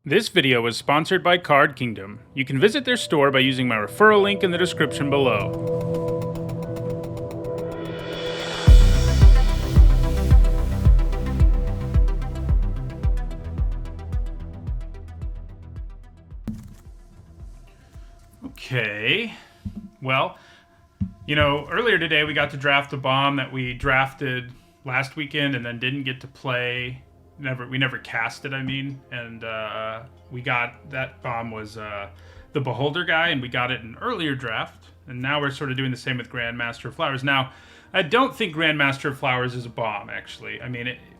This video is sponsored by Card Kingdom. You can visit their store by using my referral link in the description below. Okay, well, earlier today we got to draft a bomb that we drafted last weekend and then didn't get to play. We never cast it, and we got that bomb was the Beholder guy, and we got it in an earlier draft, and now we're sort of doing the same with Grandmaster of Flowers. Now, I don't think Grandmaster of Flowers is a bomb, actually.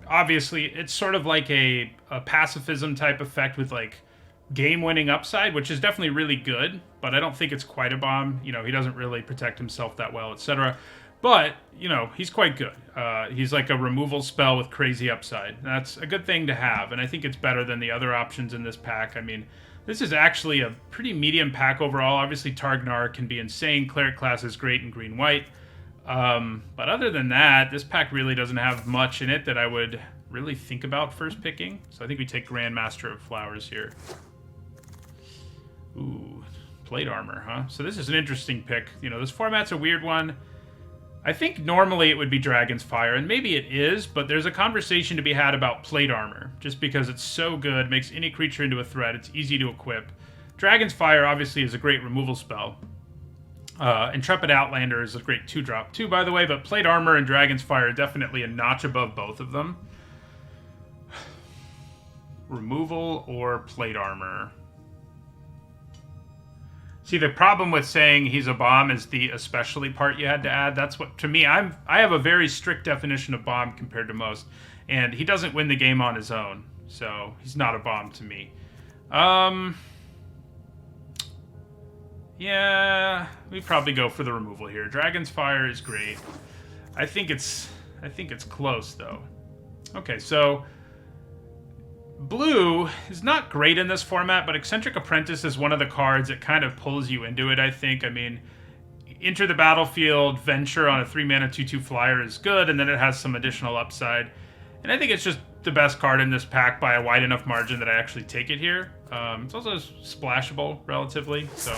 Obviously, it's sort of like a pacifism type effect with like game-winning upside, which is definitely really good, but I don't think it's quite a bomb. He doesn't really protect himself that well, etc. But, he's quite good. He's like a removal spell with crazy upside. That's a good thing to have, and I think it's better than the other options in this pack. This is actually a pretty medium pack overall. Obviously, Targnar can be insane. Cleric class is great in green-white. But other than that, this pack really doesn't have much in it that I would really think about first picking. So I think we take Grandmaster of Flowers here. Ooh, plate armor, huh? So this is an interesting pick. This format's a weird one. I think normally it would be Dragon's Fire, and maybe it is, but there's a conversation to be had about plate armor, just because it's so good, makes any creature into a threat, it's easy to equip. Dragon's Fire obviously is a great removal spell. Intrepid Outlander is a great 2-drop too, by the way, but plate armor and Dragon's Fire are definitely a notch above both of them. Removal or plate armor? See, the problem with saying he's a bomb is the especially part you had to add. That's what, to me, I have a very strict definition of bomb compared to most, and he doesn't win the game on his own, so he's not a bomb to me. Yeah, we probably go for the removal here. Dragon's Fire is great. I think it's close though. Okay, so blue is not great in this format, but Eccentric Apprentice is one of the cards that kind of pulls you into it, I think. Enter the battlefield, Venture on a 3-mana 2/2 flyer is good, and then it has some additional upside. And I think it's just the best card in this pack by a wide enough margin that I actually take it here. It's also splashable, relatively, so...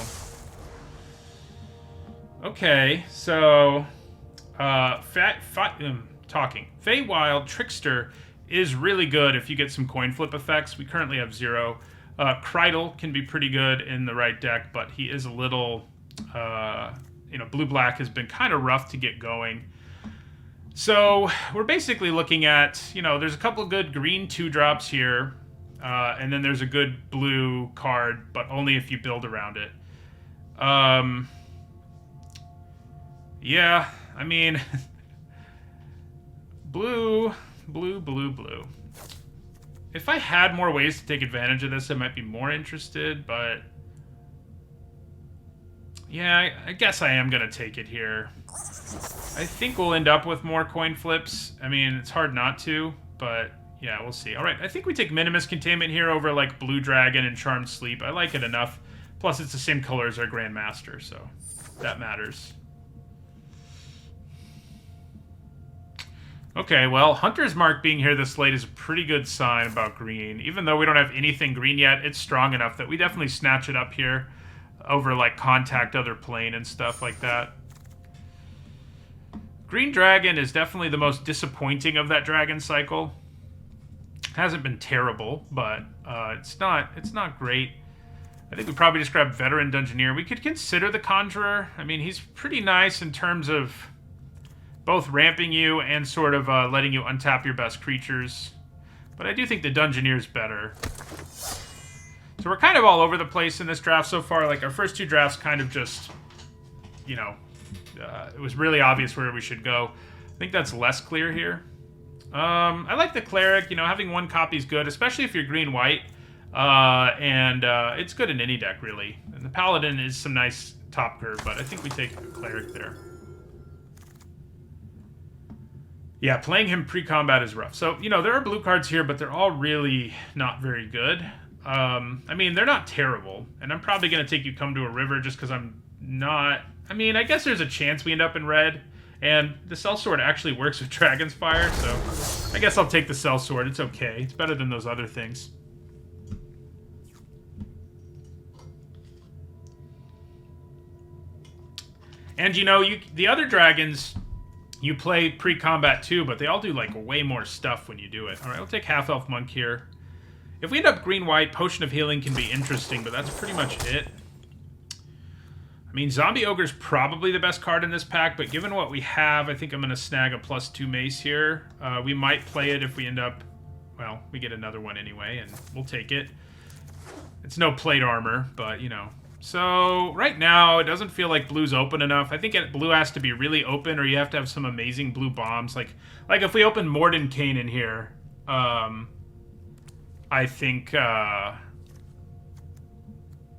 Okay, so... Feywild Trickster is really good if you get some coin flip effects. We currently have 0. Krydle can be pretty good in the right deck, but he is a little, blue-black has been kind of rough to get going. So we're basically looking at, there's a couple of good green 2-drops here, and then there's a good blue card, but only if you build around it. Yeah, blue. If I had more ways to take advantage of this, I might be more interested, but... Yeah, I guess I am going to take it here. I think we'll end up with more coin flips. It's hard not to, but yeah, we'll see. Alright, I think we take Minimus Containment here over, like, Blue Dragon and Charmed Sleep. I like it enough. Plus, it's the same color as our Grandmaster, so that matters. Okay, well, Hunter's Mark being here this late is a pretty good sign about green. Even though we don't have anything green yet, it's strong enough that we definitely snatch it up here over, like, Contact Other Plane and stuff like that. Green Dragon is definitely the most disappointing of that dragon cycle. Hasn't been terrible, but it's not great. I think we probably just grab Veteran Dungeoneer. We could consider the Conjurer. He's pretty nice in terms of both ramping you and sort of letting you untap your best creatures. But I do think the Dungeoneer's better. So we're kind of all over the place in this draft so far. Like, our first 2 drafts kind of just, it was really obvious where we should go. I think that's less clear here. I like the Cleric. Having 1 copy is good, especially if you're green-white. And it's good in any deck, really. And the Paladin is some nice top curve, but I think we take a Cleric there. Yeah, playing him pre-combat is rough. So, there are blue cards here, but they're all really not very good. They're not terrible. And I'm probably going to take you Come to a River just because I'm not... I guess there's a chance we end up in red. And the Sellsword actually works with Dragon's Fire, so I guess I'll take the Sellsword. It's okay. It's better than those other things. And, you know, the other dragons, you play pre-combat too, but they all do, like, way more stuff when you do it. All right, we'll take Half-Elf Monk here. If we end up green-white, Potion of Healing can be interesting, but that's pretty much it. I mean, Zombie Ogre's probably the best card in this pack, but given what we have, I think I'm going to snag a +2 mace here. We might play it if we end up... Well, we get another one anyway, and we'll take it. It's no plate armor, but, you know. So, right now, it doesn't feel like blue's open enough. I think blue has to be really open, or you have to have some amazing blue bombs. Like if we open Mordenkainen in here, I think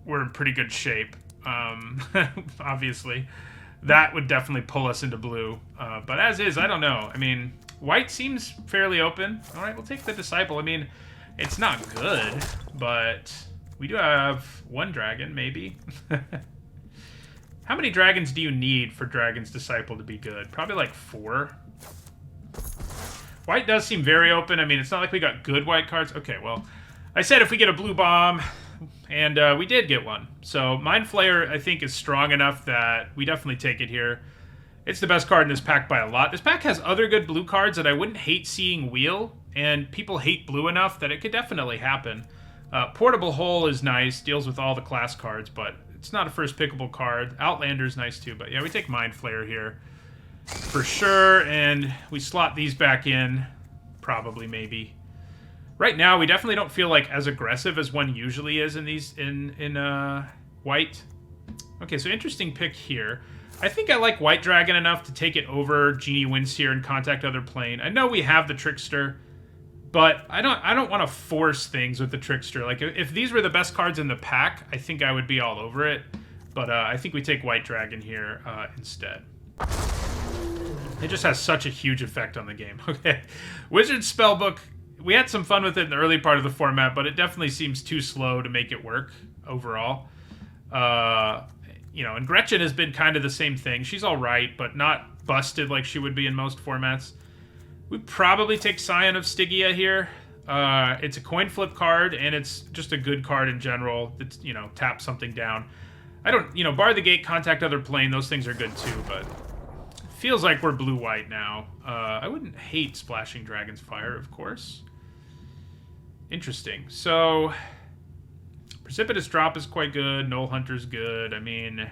we're in pretty good shape. Obviously. That would definitely pull us into blue. But as is, I don't know. I mean, white seems fairly open. All right, we'll take the Disciple. I mean, it's not good, but we do have one dragon, maybe. How many dragons do you need for Dragon's Disciple to be good? Probably like 4. White does seem very open. I mean, it's not like we got good white cards. Okay, well, I said if we get a blue bomb, and we did get one. So Mind Flayer, I think, is strong enough that we definitely take it here. It's the best card in this pack by a lot. This pack has other good blue cards that I wouldn't hate seeing wheel, and people hate blue enough that it could definitely happen. Portable Hole is nice, deals with all the class cards, but it's not a first pickable card. Outlander's nice too, but yeah, we take Mind Flayer here for sure, and we slot these back in, probably, maybe. Right now, we definitely don't feel like as aggressive as one usually is in these in white. Okay, so interesting pick here. I think I like White Dragon enough to take it over Genie Windseer and Contact Other Plane. I know we have the Trickster, but I don't want to force things with the Trickster. Like, if these were the best cards in the pack, I think I would be all over it. But I think we take White Dragon here instead. It just has such a huge effect on the game. Okay, Wizard Spellbook. We had some fun with it in the early part of the format, but it definitely seems too slow to make it work overall. You know, and Gretchen has been kind of the same thing. She's all right, but not busted like she would be in most formats. We'd probably take Scion of Stygia here. It's a coin flip card, and it's just a good card in general. It's, you know, tap something down. I don't, you know, Bar the Gate, Contact Other Plane, those things are good too, but it feels like we're blue-white now. I wouldn't hate splashing Dragon's Fire, of course. Interesting. So, Precipitous Drop is quite good. Null Hunter's good. I mean,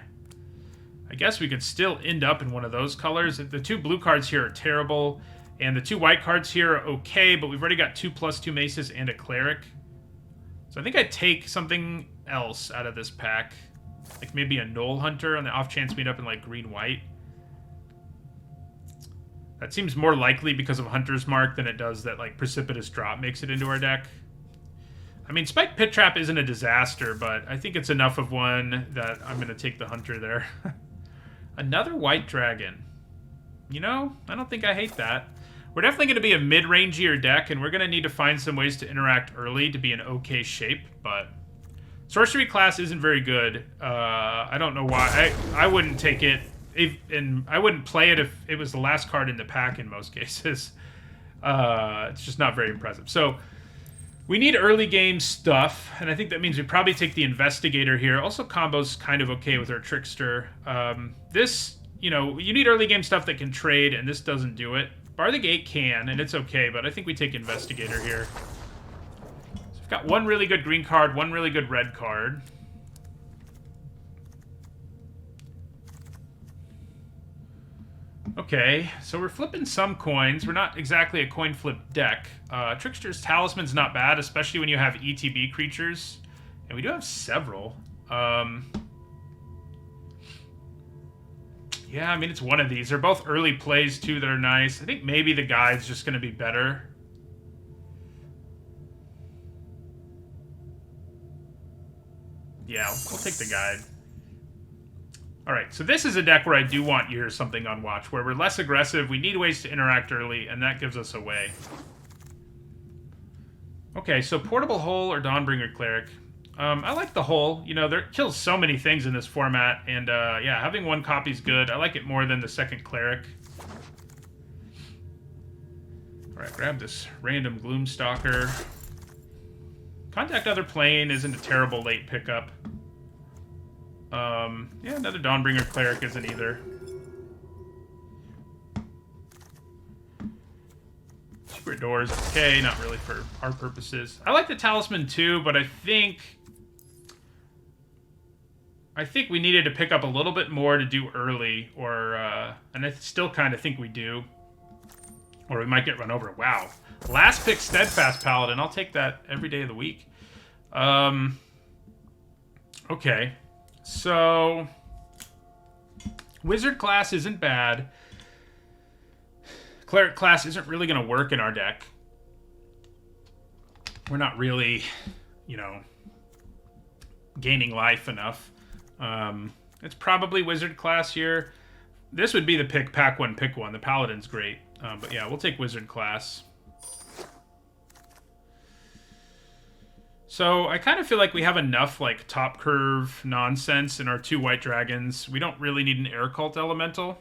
I guess we could still end up in one of those colors. The 2 blue cards here are terrible, and the 2 white cards here are okay, but we've already got 2 +2 maces and a Cleric. So I think I'd take something else out of this pack. Like maybe a Null Hunter on the off chance we end up in, like, green-white. That seems more likely because of Hunter's Mark than it does that, like, Precipitous Drop makes it into our deck. I mean, Spike Pit Trap isn't a disaster, but I think it's enough of one that I'm going to take the Hunter there. Another White Dragon. You know, I don't think I hate that. We're definitely going to be a mid-rangier deck, and we're going to need to find some ways to interact early to be in okay shape, but Sorcery class isn't very good. I don't know why. I wouldn't take it, and I wouldn't play it if it was the last card in the pack in most cases. It's just not very impressive. So we need early game stuff, and I think that means we probably take the Investigator here. Also, combo's kind of okay with our Trickster. This, you know, you need early game stuff that can trade, and this doesn't do it. Bar the Gate can, and it's okay, but I think we take Investigator here. So we've got one really good green card, one really good red card. Okay, so we're flipping some coins. We're not exactly a coin flip deck. Trickster's Talisman's not bad, especially when you have ETB creatures. And we do have several. Yeah, I mean, it's one of these. They're both early plays, too, that are nice. I think maybe the guide's just going to be better. Yeah, we'll take the guide. Alright, so this is a deck where I do want you or something on watch, where we're less aggressive, we need ways to interact early, and that gives us a way. Okay, so Portable Hole or Dawnbringer Cleric. I like the Hole. You know, there kills so many things in this format, and yeah, having one copy's good. I like it more than the second Cleric. Alright, grab this random Gloomstalker. Contact Other Plane isn't a terrible late pickup. Yeah, another Dawnbringer Cleric isn't either. Secret Door is okay, not really for our purposes. I like the Talisman too, but I think we needed to pick up a little bit more to do early, or and I still kind of think we do. Or we might get run over. Wow. Last pick, Steadfast Paladin. I'll take that every day of the week. Okay. So, Wizard class isn't bad. Cleric class isn't really going to work in our deck. We're not really, you know, gaining life enough. It's probably Wizard class here. This would be the pick, pack one, pick one. The Paladin's great. But yeah, we'll take Wizard class. So I kind of feel like we have enough like top curve nonsense in our 2 white dragons. We don't really need an air cult elemental.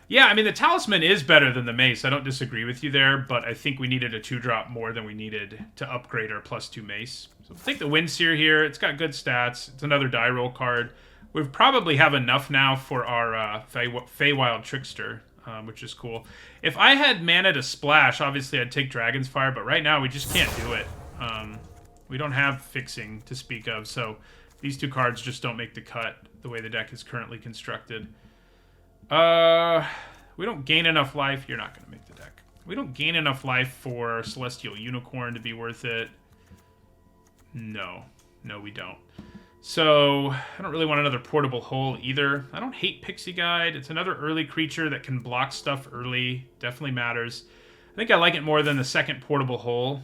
Yeah, I mean the talisman is better than the mace. I don't disagree with you there, but I think we needed a 2-drop more than we needed to upgrade our +2 mace. So we'll take the Windseer here. It's got good stats. It's another die roll card. We probably have enough now for our Feywild Trickster, which is cool. If I had mana to splash, obviously I'd take Dragon's Fire, but right now we just can't do it. We don't have fixing to speak of, so these 2 cards just don't make the cut the way the deck is currently constructed. We don't gain enough life. You're not going to make the deck. We don't gain enough life for Celestial Unicorn to be worth it. No, we don't. So, I don't really want another Portable Hole either. I don't hate Pixie Guide. It's another early creature that can block stuff early. Definitely matters. I think I like it more than the second Portable Hole.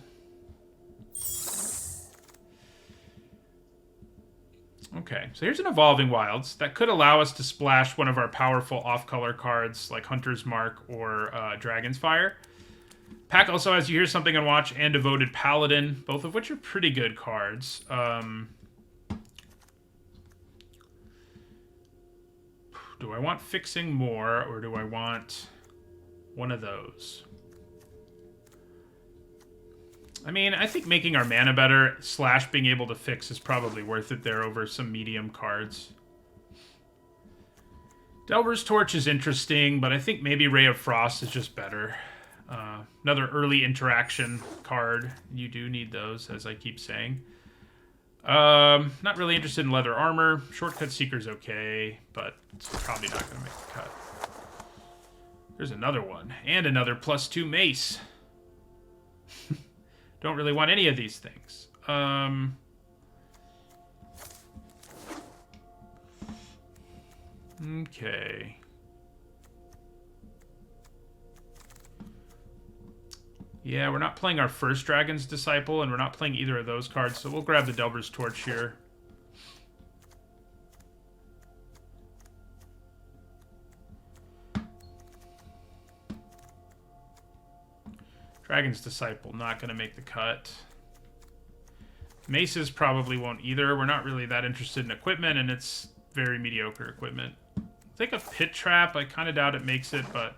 Okay, so here's an Evolving Wilds. That could allow us to splash one of our powerful off-color cards like Hunter's Mark or Dragon's Fire. Pack also has You Hear Something on Watch and Devoted Paladin, both of which are pretty good cards. Do I want Fixing more, or do I want one of those? I mean, I think making our mana better / being able to fix is probably worth it there over some medium cards. Delver's Torch is interesting, but I think maybe Ray of Frost is just better. Another early interaction card. You do need those, as I keep saying. Not really interested in Leather Armor. Shortcut Seeker's okay, but it's probably not going to make the cut. There's another one. And another +2 mace. Don't really want any of these things. Okay. Yeah, we're not playing our first Dragon's Disciple, and we're not playing either of those cards, so we'll grab the Delver's Torch here. Dragon's Disciple, not going to make the cut. Maces probably won't either. We're not really that interested in equipment, and it's very mediocre equipment. I think a Pit Trap, I kind of doubt it makes it, but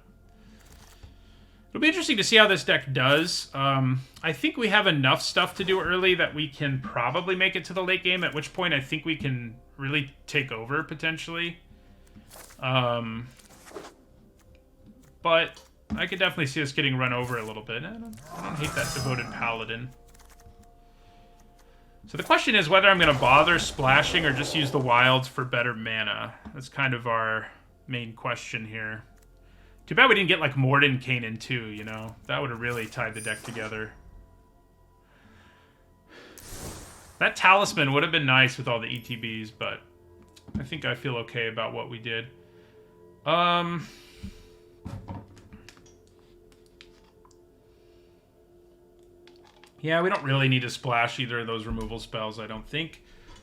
it'll be interesting to see how this deck does. I think we have enough stuff to do early that we can probably make it to the late game, at which point I think we can really take over, potentially. But I could definitely see us getting run over a little bit. I don't hate that Devoted Paladin. So the question is whether I'm going to bother splashing or just use the wilds for better mana. That's kind of our main question here. Too bad we didn't get like Mordenkainen too, you know? That would have really tied the deck together. That Talisman would have been nice with all the ETBs, but I think I feel okay about what we did. Yeah, we don't really need to splash either of those removal spells, I don't think.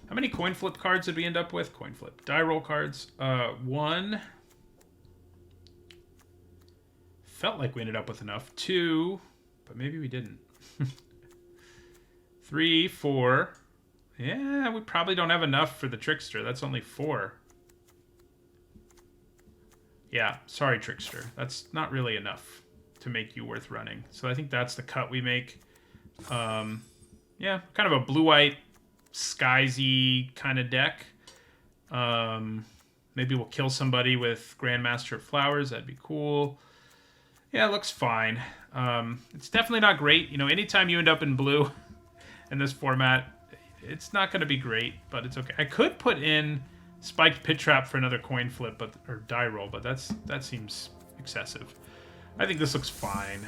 How many coin flip cards did we end up with? Coin flip. Die roll cards. 1. Felt like we ended up with enough. 2, but maybe we didn't. 3, 4. Yeah, we probably don't have enough for the Trickster. That's only 4. Yeah, sorry, Trickster. That's not really enough to make you worth running. So I think that's the cut we make. Yeah, kind of a blue-white, skiesy kind of deck. Maybe we'll kill somebody with Grandmaster of Flowers. That'd be cool. Yeah, it looks fine. It's definitely not great. You know, anytime you end up in blue in this format, it's not going to be great, but it's okay. I could put in spiked pit trap for another coin flip, or die roll, but that seems excessive. I think this looks fine.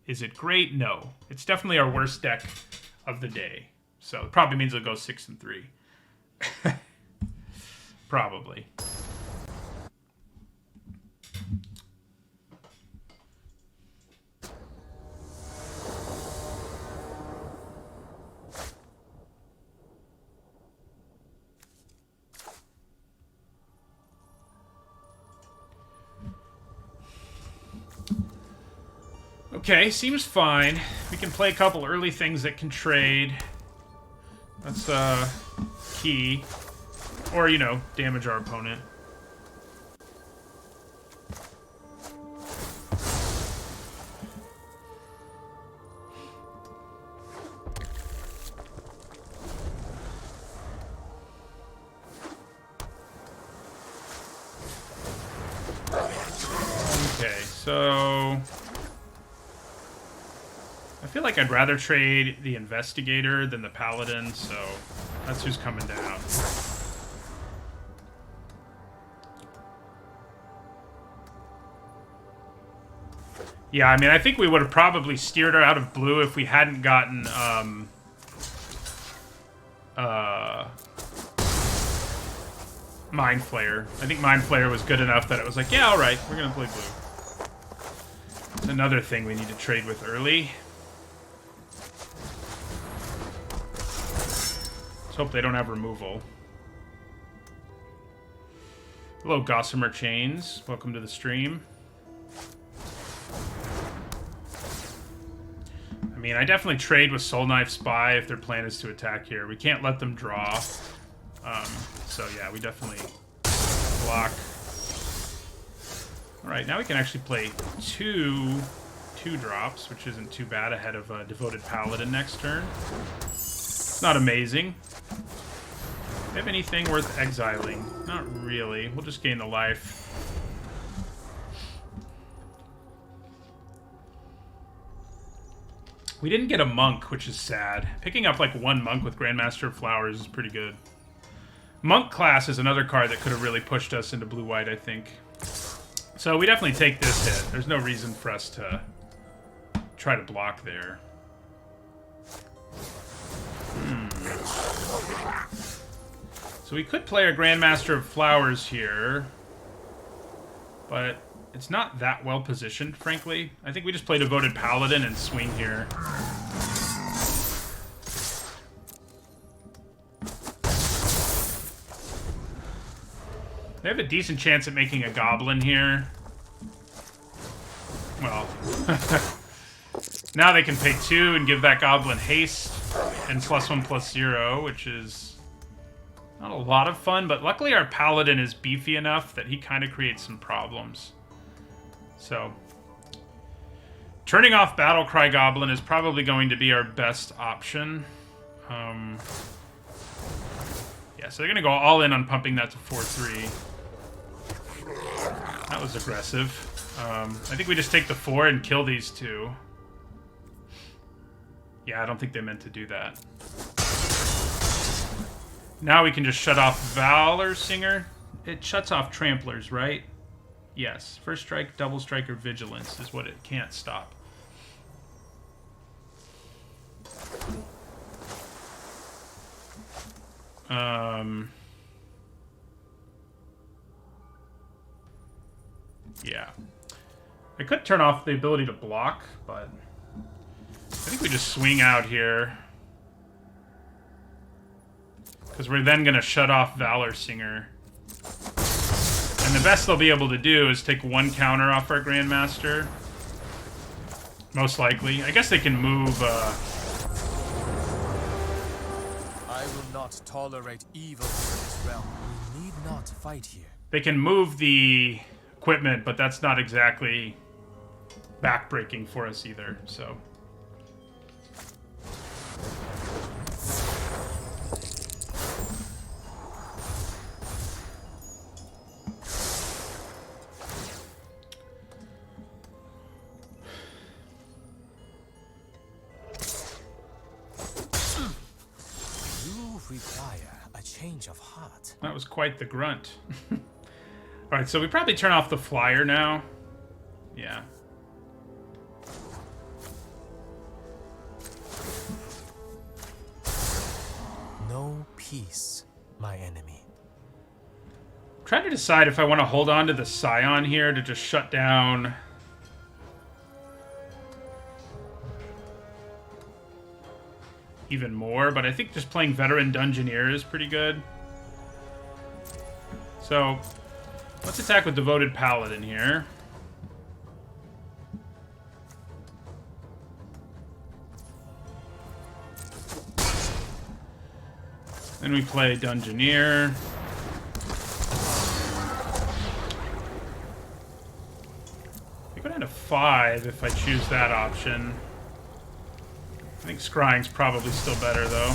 Is it great? No. It's definitely our worst deck of the day. So it probably means it'll go 6 and 3. Probably. Okay, seems fine. We can play a couple early things that can trade. That's key. Or, you know, damage our opponent. Okay, so I feel like I'd rather trade the Investigator than the Paladin, so that's who's coming down. Yeah, I mean, I think we would have probably steered her out of blue if we hadn't gotten, Mind Flayer. I think Mind Flayer was good enough that it was like, yeah, alright, we're gonna play blue. It's another thing we need to trade with early. Let's hope they don't have removal. Hello, Gossamer Chains. Welcome to the stream. I mean, I definitely trade with Soul Knife Spy if their plan is to attack here. We can't let them draw. So yeah, we definitely block. Alright, now we can actually play two drops, which isn't too bad, ahead of Devoted Paladin next turn. It's not amazing. Do we have anything worth exiling? Not really. We'll just gain the life. We didn't get a monk, which is sad. Picking up like one monk with Grandmaster of Flowers is pretty good. Monk class is another card that could have really pushed us into blue-white, I think. So we definitely take this hit. There's no reason for us to try to block there. So we could play our Grandmaster of Flowers here, but it's not that well positioned, frankly. I think we just play Devoted Paladin and swing here. They have a decent chance at making a Goblin here. Well, now they can pay 2 and give that Goblin haste and +1/+0, which is not a lot of fun, but luckily our Paladin is beefy enough that he kind of creates some problems. So, turning off Battlecry Goblin is probably going to be our best option. Yeah, so they're going to go all in on pumping that to 4/3. That was aggressive. I think we just take the 4 and kill these two. Yeah, I don't think they meant to do that. Now we can just shut off Valor Singer. It shuts off Tramplers, right? Yes. First strike, double strike, or vigilance is what it can't stop. Yeah. I could turn off the ability to block, but I think we just swing out here. Because we're then going to shut off Valor Singer. And the best they'll be able to do is take one counter off our Grandmaster. Most likely. I guess they can move... I will not tolerate evil in this realm. We need not fight here. They can move the equipment, but that's not exactly backbreaking for us either, so... change of heart. That was quite the grunt. Alright, so we probably turn off the flyer now. Yeah. No peace, my enemy. I'm trying to decide if I want to hold on to the Scion here to just shut down even more, but I think just playing Veteran Dungeoneer is pretty good. So, let's attack with Devoted Paladin here. Then we play Dungeoneer. I go down to 5 if I choose that option. I think Scrying's probably still better, though.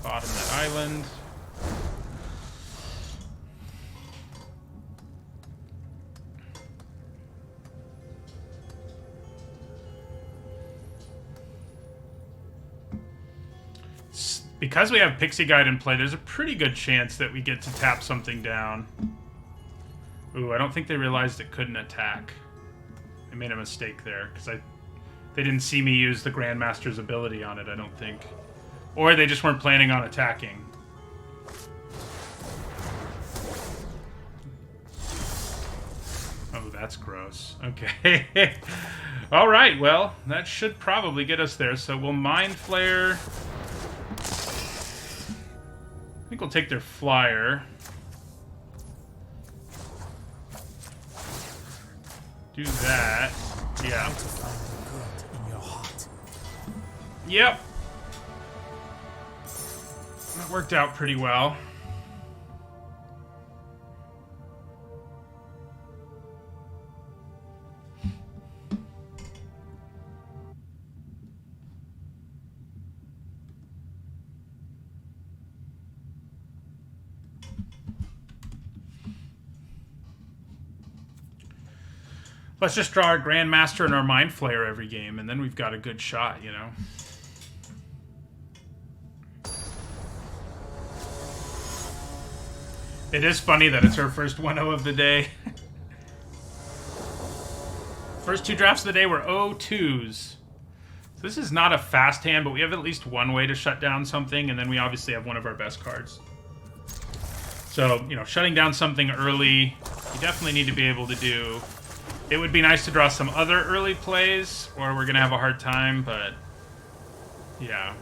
Bottom that island. Because we have Pixie Guide in play, there's a pretty good chance that we get to tap something down. Ooh, I don't think they realized it couldn't attack. They made a mistake there, because they didn't see me use the Grandmaster's ability on it, I don't think. Or they just weren't planning on attacking. Oh, that's gross. Okay. Alright, well, that should probably get us there. So we'll Mind Flare. I think we'll take their flyer. Do that. Yeah. Yep. That worked out pretty well. Let's just draw our Grandmaster and our Mind Flayer every game, and then we've got a good shot, you know? It is funny that it's our first 1-0 of the day. First 2 drafts of the day were 0-2s. So this is not a fast hand, but we have at least one way to shut down something, and then we obviously have one of our best cards. So, you know, shutting down something early, you definitely need to be able to do. It would be nice to draw some other early plays, or we're going to have a hard time, but yeah.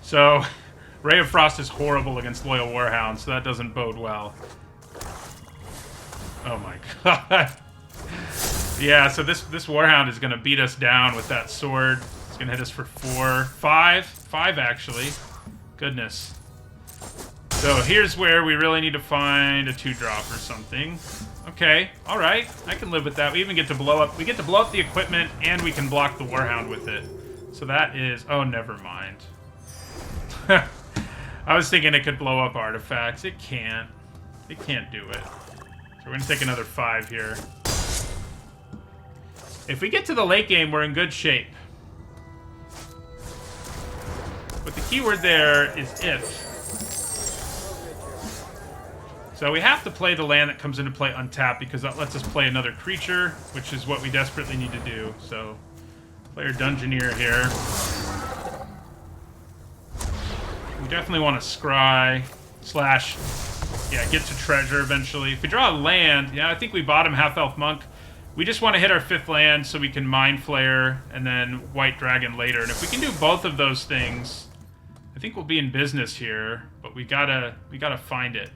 So, Ray of Frost is horrible against Loyal Warhound, so that doesn't bode well. Oh my god. Yeah, so this Warhound is going to beat us down with that sword. It's going to hit us for 4. 5 actually. Goodness. So here's where we really need to find a 2-drop or something. Okay, alright. I can live with that. We even get to blow up. We get to blow up the equipment, and we can block the Warhound with it. So that is... Oh, never mind. I was thinking it could blow up artifacts. It can't. It can't do it. So we're going to take another 5 here. If we get to the late game, we're in good shape. But the keyword there is if. So we have to play the land that comes into play untapped because that lets us play another creature, which is what we desperately need to do. So, player Dungeoneer here. We definitely want to scry slash, yeah, get to treasure eventually. If we draw a land, yeah, I think we bottom Half-Elf Monk. We just want to hit our 5th land so we can Mind Flayer and then White Dragon later. And if we can do both of those things, I think we'll be in business here. But we gotta find it.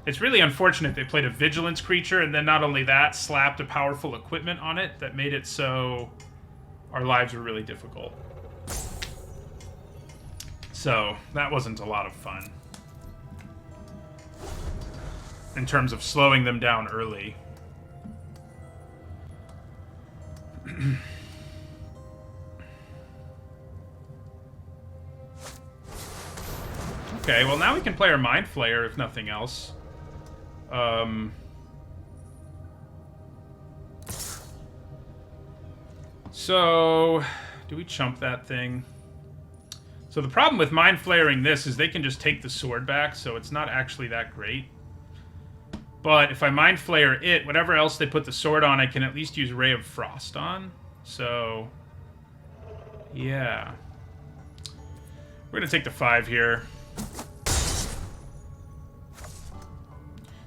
It's really unfortunate they played a Vigilance creature and then not only that, slapped a powerful equipment on it that made it so our lives were really difficult. So that wasn't a lot of fun in terms of slowing them down early. Okay, well now we can play our Mind Flayer if nothing else. So, do we chump that thing? So the problem with Mind Flayering this is they can just take the sword back, so it's not actually that great. But if I Mind Flayer it, whatever else they put the sword on, I can at least use Ray of Frost on. So, yeah. We're going to take the 5 here.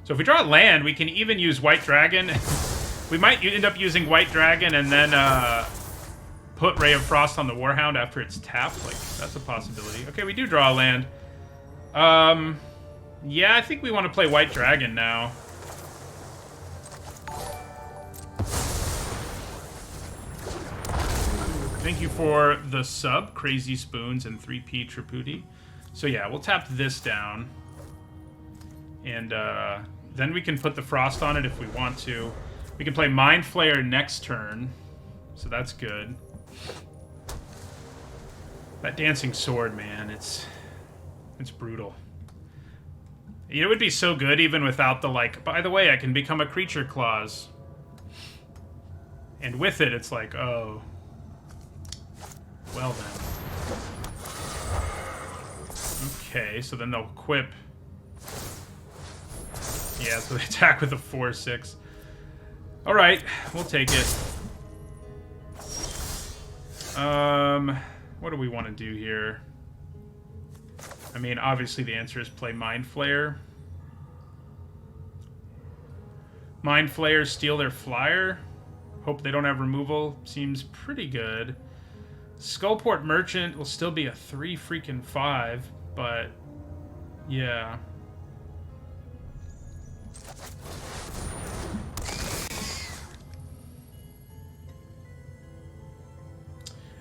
So if we draw land, we can even use White Dragon. We might end up using White Dragon and then put Ray of Frost on the Warhound after it's tapped. Like, that's a possibility. Okay, we do draw a land. Yeah, I think we want to play White Dragon now. Thank you for the sub, Crazy Spoons and 3P Tripudi. So yeah, we'll tap this down. And then we can put the Frost on it if we want to. We can play Mind Flayer next turn. So that's good. That Dancing Sword, man, it's brutal. It would be so good even without the, like, by the way, I can become a creature clause. And with it, it's like, oh. Well then. Okay, so then they'll equip. Yeah, so they attack with a 4/6. Alright, we'll take it. What do we want to do here? I mean, obviously the answer is play Mind Flayer. Mind Flayer, steal their flyer. Hope they don't have removal. Seems pretty good. Skullport Merchant will still be a 3-5, but yeah.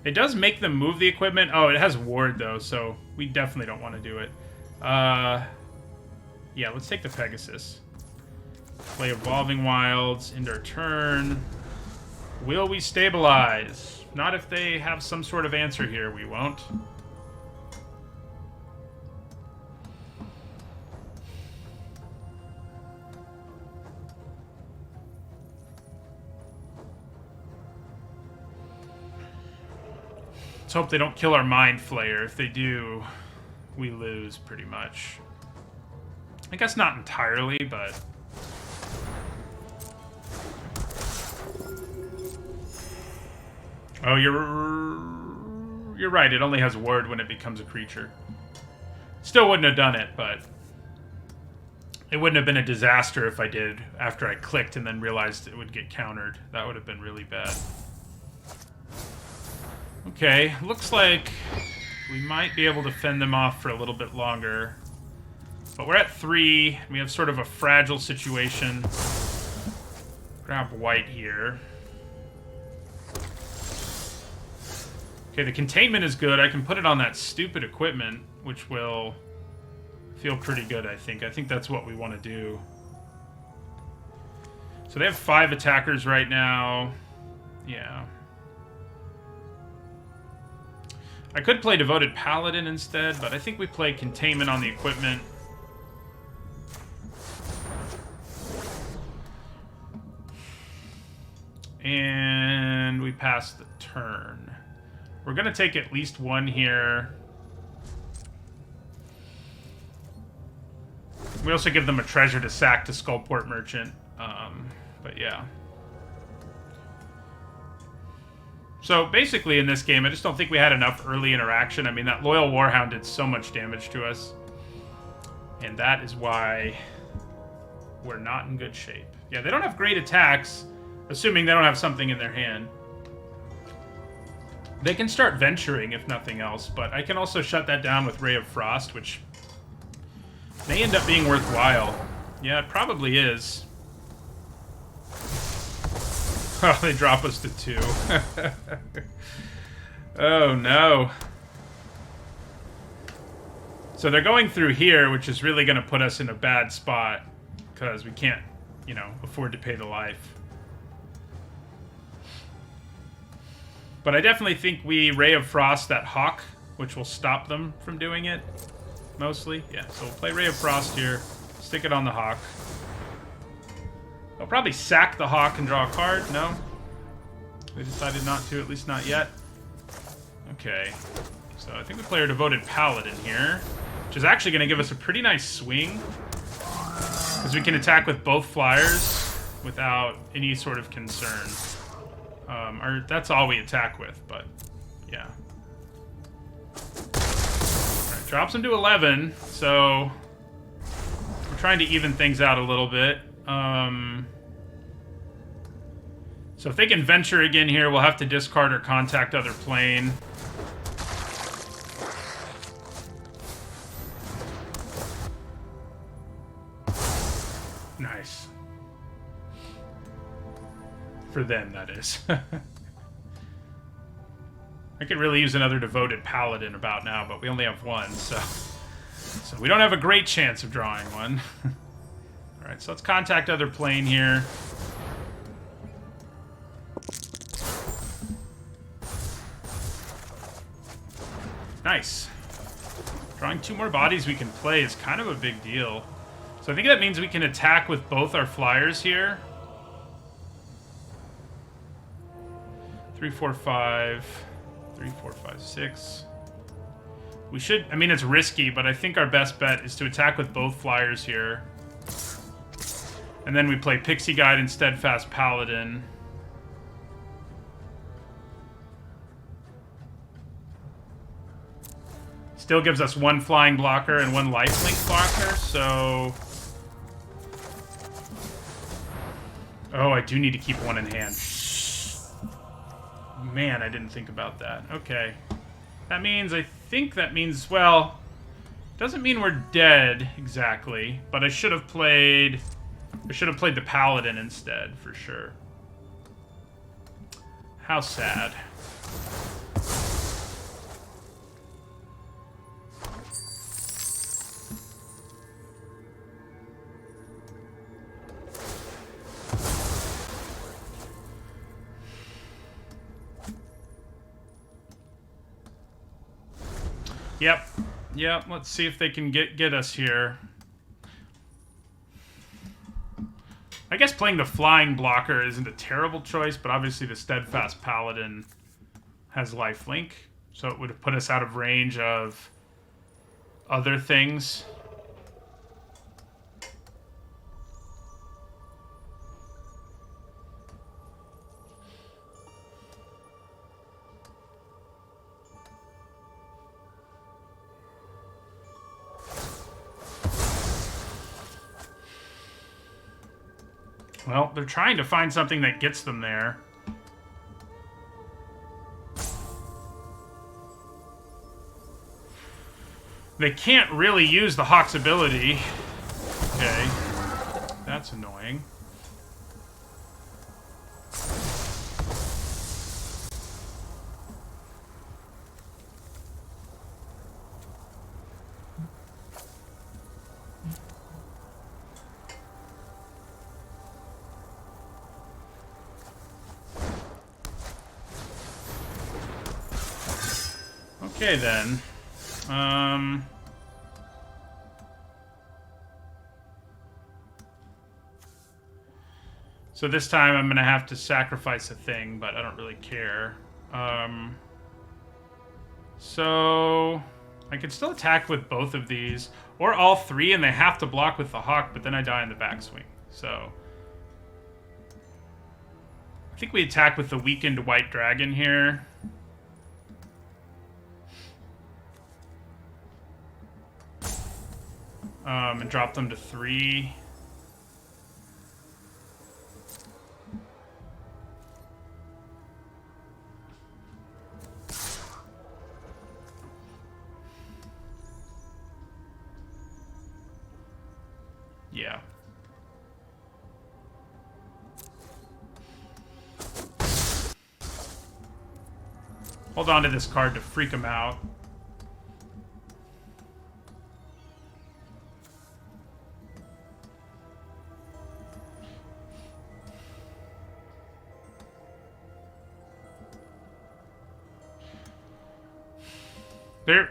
It does make them move the equipment. Oh, it has ward though, so we definitely don't want to do it. Yeah, let's take the Pegasus. Play Evolving Wilds, end our turn. Will we stabilize? Not if they have some sort of answer here, we won't. Let's hope they don't kill our Mind Flayer. If they do, we lose pretty much. I guess not entirely, but... Oh, you're right. It only has word when it becomes a creature. Still wouldn't have done it, but it wouldn't have been a disaster if I did after I clicked and then realized it would get countered. That would have been really bad. Okay, looks like we might be able to fend them off for a little bit longer. But we're at 3. We have sort of a fragile situation. Grab white here. Okay, the containment is good. I can put it on that stupid equipment, which will feel pretty good, I think. I think that's what we want to do. So they have 5 attackers right now. Yeah. I could play Devoted Paladin instead, but I think we play containment on the equipment. And we pass the turn. We're going to take at least 1 here. We also give them a treasure to sack to Skullport Merchant. But yeah. So basically in this game, I just don't think we had enough early interaction. I mean, that Loyal Warhound did so much damage to us. And that is why we're not in good shape. Yeah, they don't have great attacks, assuming they don't have something in their hand. They can start venturing, if nothing else, but I can also shut that down with Ray of Frost, which may end up being worthwhile. Yeah, it probably is. Oh, they drop us to 2. Oh, no. So they're going through here, which is really going to put us in a bad spot, because we can't, you know, afford to pay the life. But I definitely think we Ray of Frost that Hawk, which will stop them from doing it, mostly. Yeah, so we'll play Ray of Frost here, stick it on the Hawk. They'll probably sack the Hawk and draw a card. No? They decided not to, at least not yet. Okay. So I think we play our Devoted Paladin here, which is actually going to give us a pretty nice swing, because we can attack with both flyers without any sort of concern. Or that's all we attack with, but yeah. Alright, drops him to 11, so we're trying to even things out a little bit. So if they can venture again here, we'll have to discard or contact other plane. Nice. For them, that is. I could really use another Devoted Paladin about now, but we only have one, so we don't have a great chance of drawing one. Alright, so let's contact other plane here. Nice. Drawing 2 more bodies we can play is kind of a big deal. So I think that means we can attack with both our flyers here. 3, 4, 5. 3, 4, 5, 6. We should... I mean, it's risky, but I think our best bet is to attack with both flyers here. And then we play Pixie Guide and Steadfast Paladin. Still gives us 1 flying blocker and 1 lifelink blocker, so... Oh, I do need to keep 1 in hand. Man, I didn't think about that. Okay. That means, I think that means, well... Doesn't mean we're dead, exactly. But I should have played... the Paladin instead, for sure. How sad. Yep, let's see if they can get us here. I guess playing the flying blocker isn't a terrible choice, but obviously the Steadfast Paladin has lifelink, so it would have put us out of range of other things. Well, they're trying to find something that gets them there. They can't really use the Hawk's ability. Okay. That's annoying. Okay, then. So this time I'm going to have to sacrifice a thing, but I don't really care. So I could still attack with both of these, or all 3, and they have to block with the Hawk, but then I die in the backswing. So I think we attack with the weakened White Dragon here. And drop them to 3. Yeah. Hold on to this card to freak him out.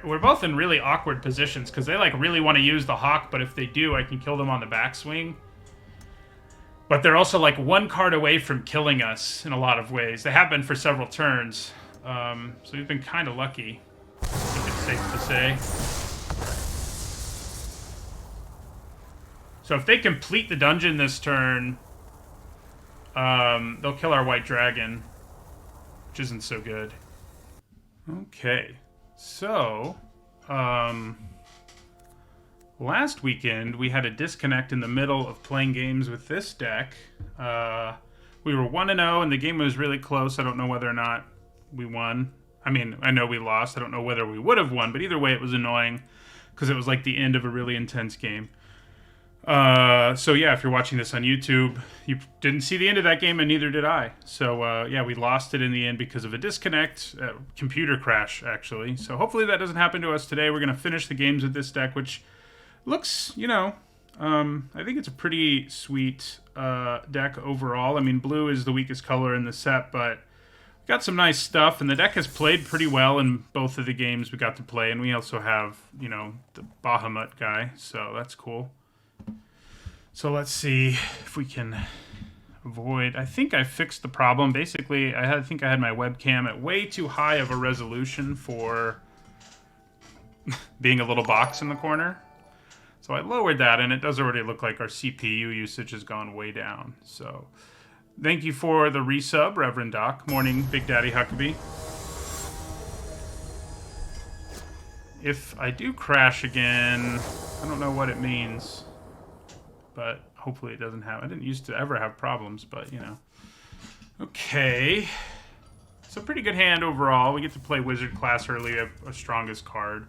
We're both in really awkward positions because they like really want to use the Hawk, but if they do, I can kill them on the backswing. But they're also like one card away from killing us in a lot of ways. They have been for several turns. So we've been kind of lucky, I think it's safe to say. So if they complete the dungeon this turn, they'll kill our white dragon, which isn't so good. Okay, so last weekend we had a disconnect in the middle of playing games with this deck. We were 1-0 and the game was really close. I don't know whether or not we won. I mean, I know we lost. I don't know whether we would have won, but either way it was annoying because it was like the end of a really intense game. So yeah, if you're watching this on YouTube, you didn't see the end of that game, and neither did I. So yeah, we lost it in the end because of a disconnect, computer crash, actually. So hopefully that doesn't happen to us today. We're going to finish the games with this deck, which looks, you know, I think it's a pretty sweet deck overall. I mean, blue is the weakest color in the set, but got some nice stuff, and the deck has played pretty well in both of the games we got to play, and we also have, you know, the Bahamut guy, so that's cool. So let's see if we can avoid... I think I fixed the problem. Basically, I think I had my webcam at way too high of a resolution for being a little box in the corner. So I lowered that, and it does already look like our CPU usage has gone way down. So thank you for the resub, Reverend Doc. Morning, Big Daddy Huckabee. If I do crash again, I don't know what it means. But hopefully it doesn't have... I didn't used to ever have problems, but, you know. Okay. So pretty good hand overall. We get to play Wizard class early. We have our strongest card.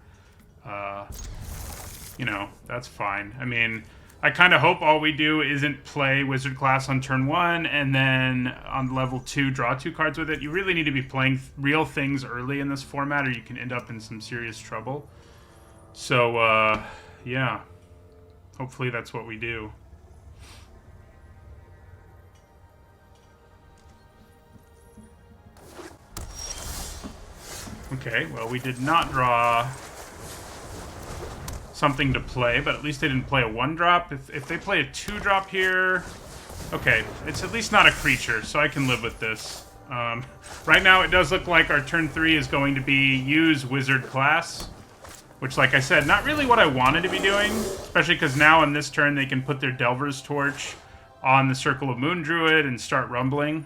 You know, that's fine. I mean, I kind of hope all we do isn't play Wizard class on turn 1 and then on level 2 draw 2 cards with it. You really need to be playing real things early in this format or you can end up in some serious trouble. So, yeah. Hopefully that's what we do. Okay, well, we did not draw something to play, but at least they didn't play a 1-drop. If they play a 2-drop here... Okay, it's at least not a creature, so I can live with this. Right now, it does look like our turn 3 is going to be use Wizard class. Which, like I said, not really what I wanted to be doing. Especially because now on this turn, they can put their Delver's Torch on the Circle of Moon Druid and start rumbling.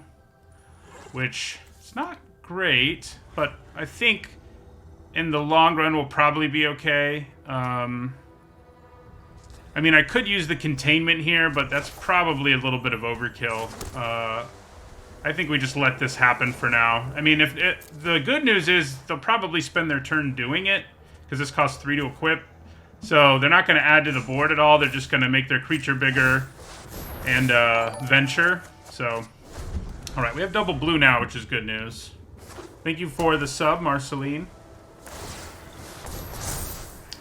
Which is not great, but I think in the long run will probably be okay. I mean, I could use the containment here, but that's probably a little bit of overkill. I think we just let this happen for now. I mean, the good news is they'll probably spend their turn doing it, because this costs 3 to equip. So they're not going to add to the board at all. They're just going to make their creature bigger and venture. So, all right, we have double blue now, which is good news. Thank you for the sub, Marceline.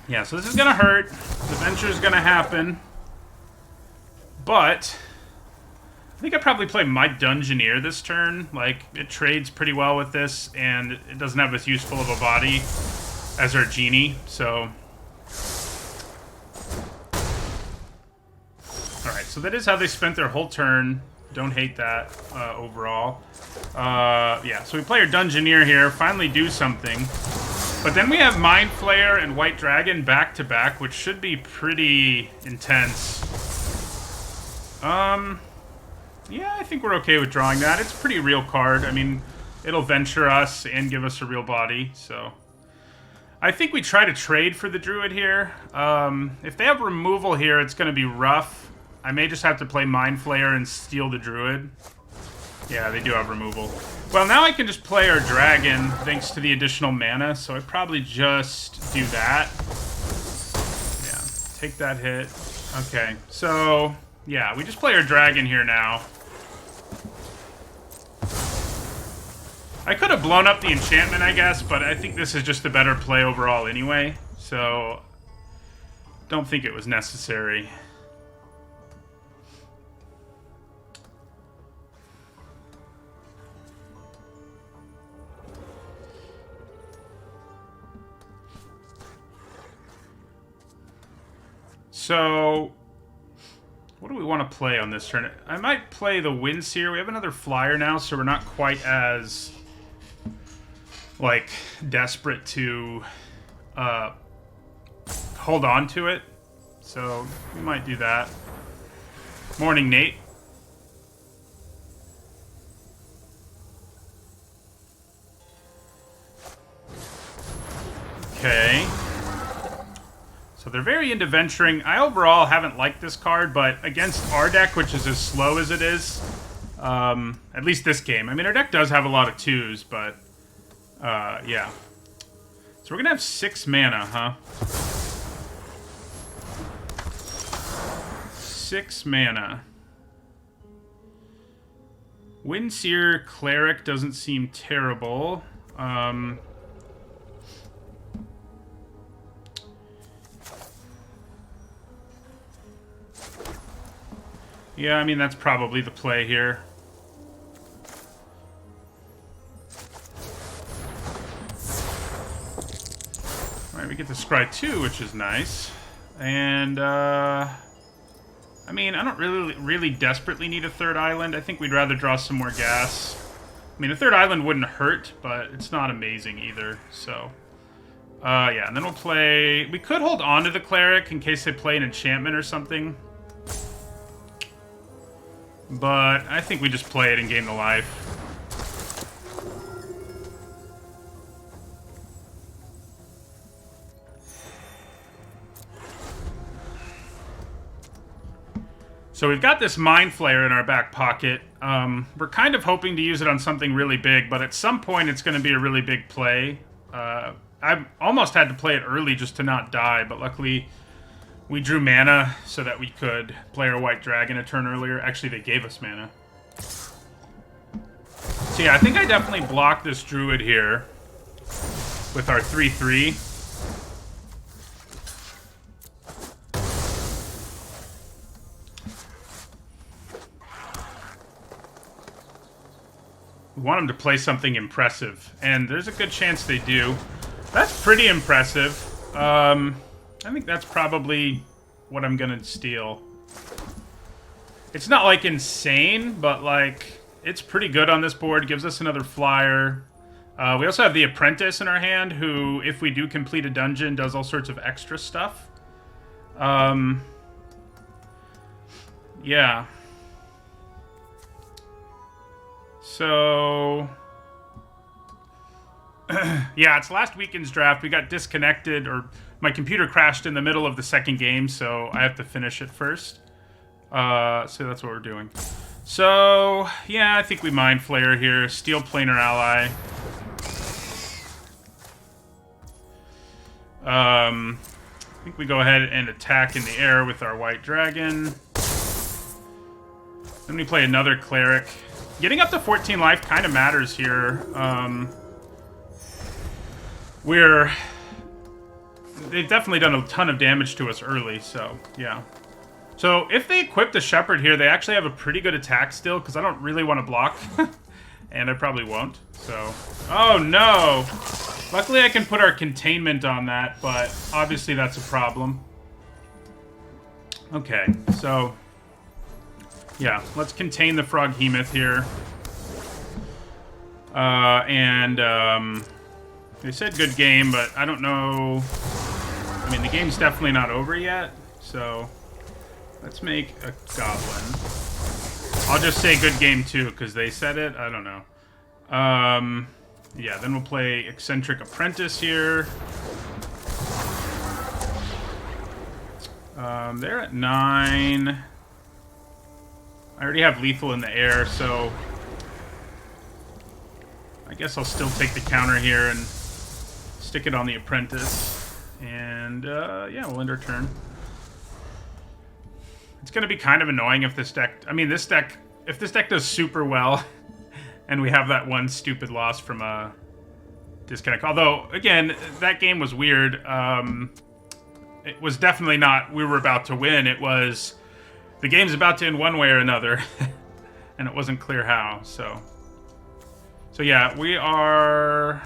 Yeah, so this is going to hurt. The venture is going to happen. But I think I probably play my Dungeoneer this turn. Like, it trades pretty well with this, and it doesn't have as useful of a body as our Genie, so... Alright, so that is how they spent their whole turn. Don't hate that, overall. Yeah, so we play our Dungeoneer here, finally do something. But then we have Mind Flayer and White Dragon back-to-back, which should be pretty intense. Yeah, I think we're okay with drawing that. It's a pretty real card. I mean, it'll venture us and give us a real body, so... I think we try to trade for the Druid here. If they have removal here, it's going to be rough. I may just have to play Mind Flayer and steal the Druid. Yeah, they do have removal. Well, now I can just play our Dragon, thanks to the additional mana, so I probably just do that. Yeah, take that hit. Okay, so, yeah, we just play our Dragon here now. I could have blown up the enchantment, I guess, but I think this is just a better play overall anyway, so don't think it was necessary. So What do we want to play on this turn? I might play the Windseer. We have another flyer now, so we're not quite as, like, desperate to hold on to it. So we might do that. Morning, Nate. Okay. So they're very into venturing. I overall haven't liked this card, but against our deck, which is as slow as it is, at least this game. I mean, our deck does have a lot of 2s, but yeah. So we're gonna have 6 mana, huh? 6 mana. Windseer Cleric doesn't seem terrible. Yeah, I mean, that's probably the play here. Alright, we get to scry 2, which is nice. And, I mean, I don't really desperately need a 3rd island. I think we'd rather draw some more gas. I mean, a 3rd island wouldn't hurt, but it's not amazing either, so... yeah, and then we'll play... We could hold on to the Cleric in case they play an enchantment or something. But I think we just play it and gain the life. So we've got this Mind Flayer in our back pocket. We're kind of hoping to use it on something really big, but at some point it's going to be a really big play. I almost had to play it early just to not die, but luckily... We drew mana so that we could play our White Dragon a turn earlier. Actually, they gave us mana. So yeah, I think I definitely blocked this Druid here with our 3/3. We want them to play something impressive, and there's a good chance they do. That's pretty impressive. I think that's probably what I'm gonna steal. It's not, like, insane, but, like, it's pretty good on this board. Gives us another flyer. We also have the Apprentice in our hand, who, if we do complete a dungeon, does all sorts of extra stuff. Yeah. So... yeah, it's last weekend's draft. We got disconnected, or... My computer crashed in the middle of the second game, so I have to finish it first. So that's what we're doing. So, yeah, I think we Mind Flayer here. Steal Planar Ally. I think we go ahead and attack in the air with our White Dragon. Then we play another Cleric. Getting up to 14 life kind of matters here. They've definitely done a ton of damage to us early, so, yeah. So, if they equip the Shepherd here, they actually have a pretty good attack still, because I don't really want to block. And I probably won't, so... Oh, no! Luckily, I can put our containment on that, but obviously that's a problem. Okay, so... Yeah, let's contain the Froghemoth here. They said good game, but I don't know... I mean, the game's definitely not over yet, so... Let's make a Goblin. I'll just say good game, too, because they said it. I don't know. Yeah, then we'll play Eccentric Apprentice here. They're at 9. I already have Lethal in the air, so... I guess I'll still take the counter here and stick it on the Apprentice. And, yeah, we'll end our turn. It's going to be kind of annoying if this deck... I mean, this deck... If this deck does super well, and we have that one stupid loss from a disconnect. Although, again, that game was weird. It was definitely not we were about to win. It was the game's about to end one way or another, and it wasn't clear how. So yeah, we are...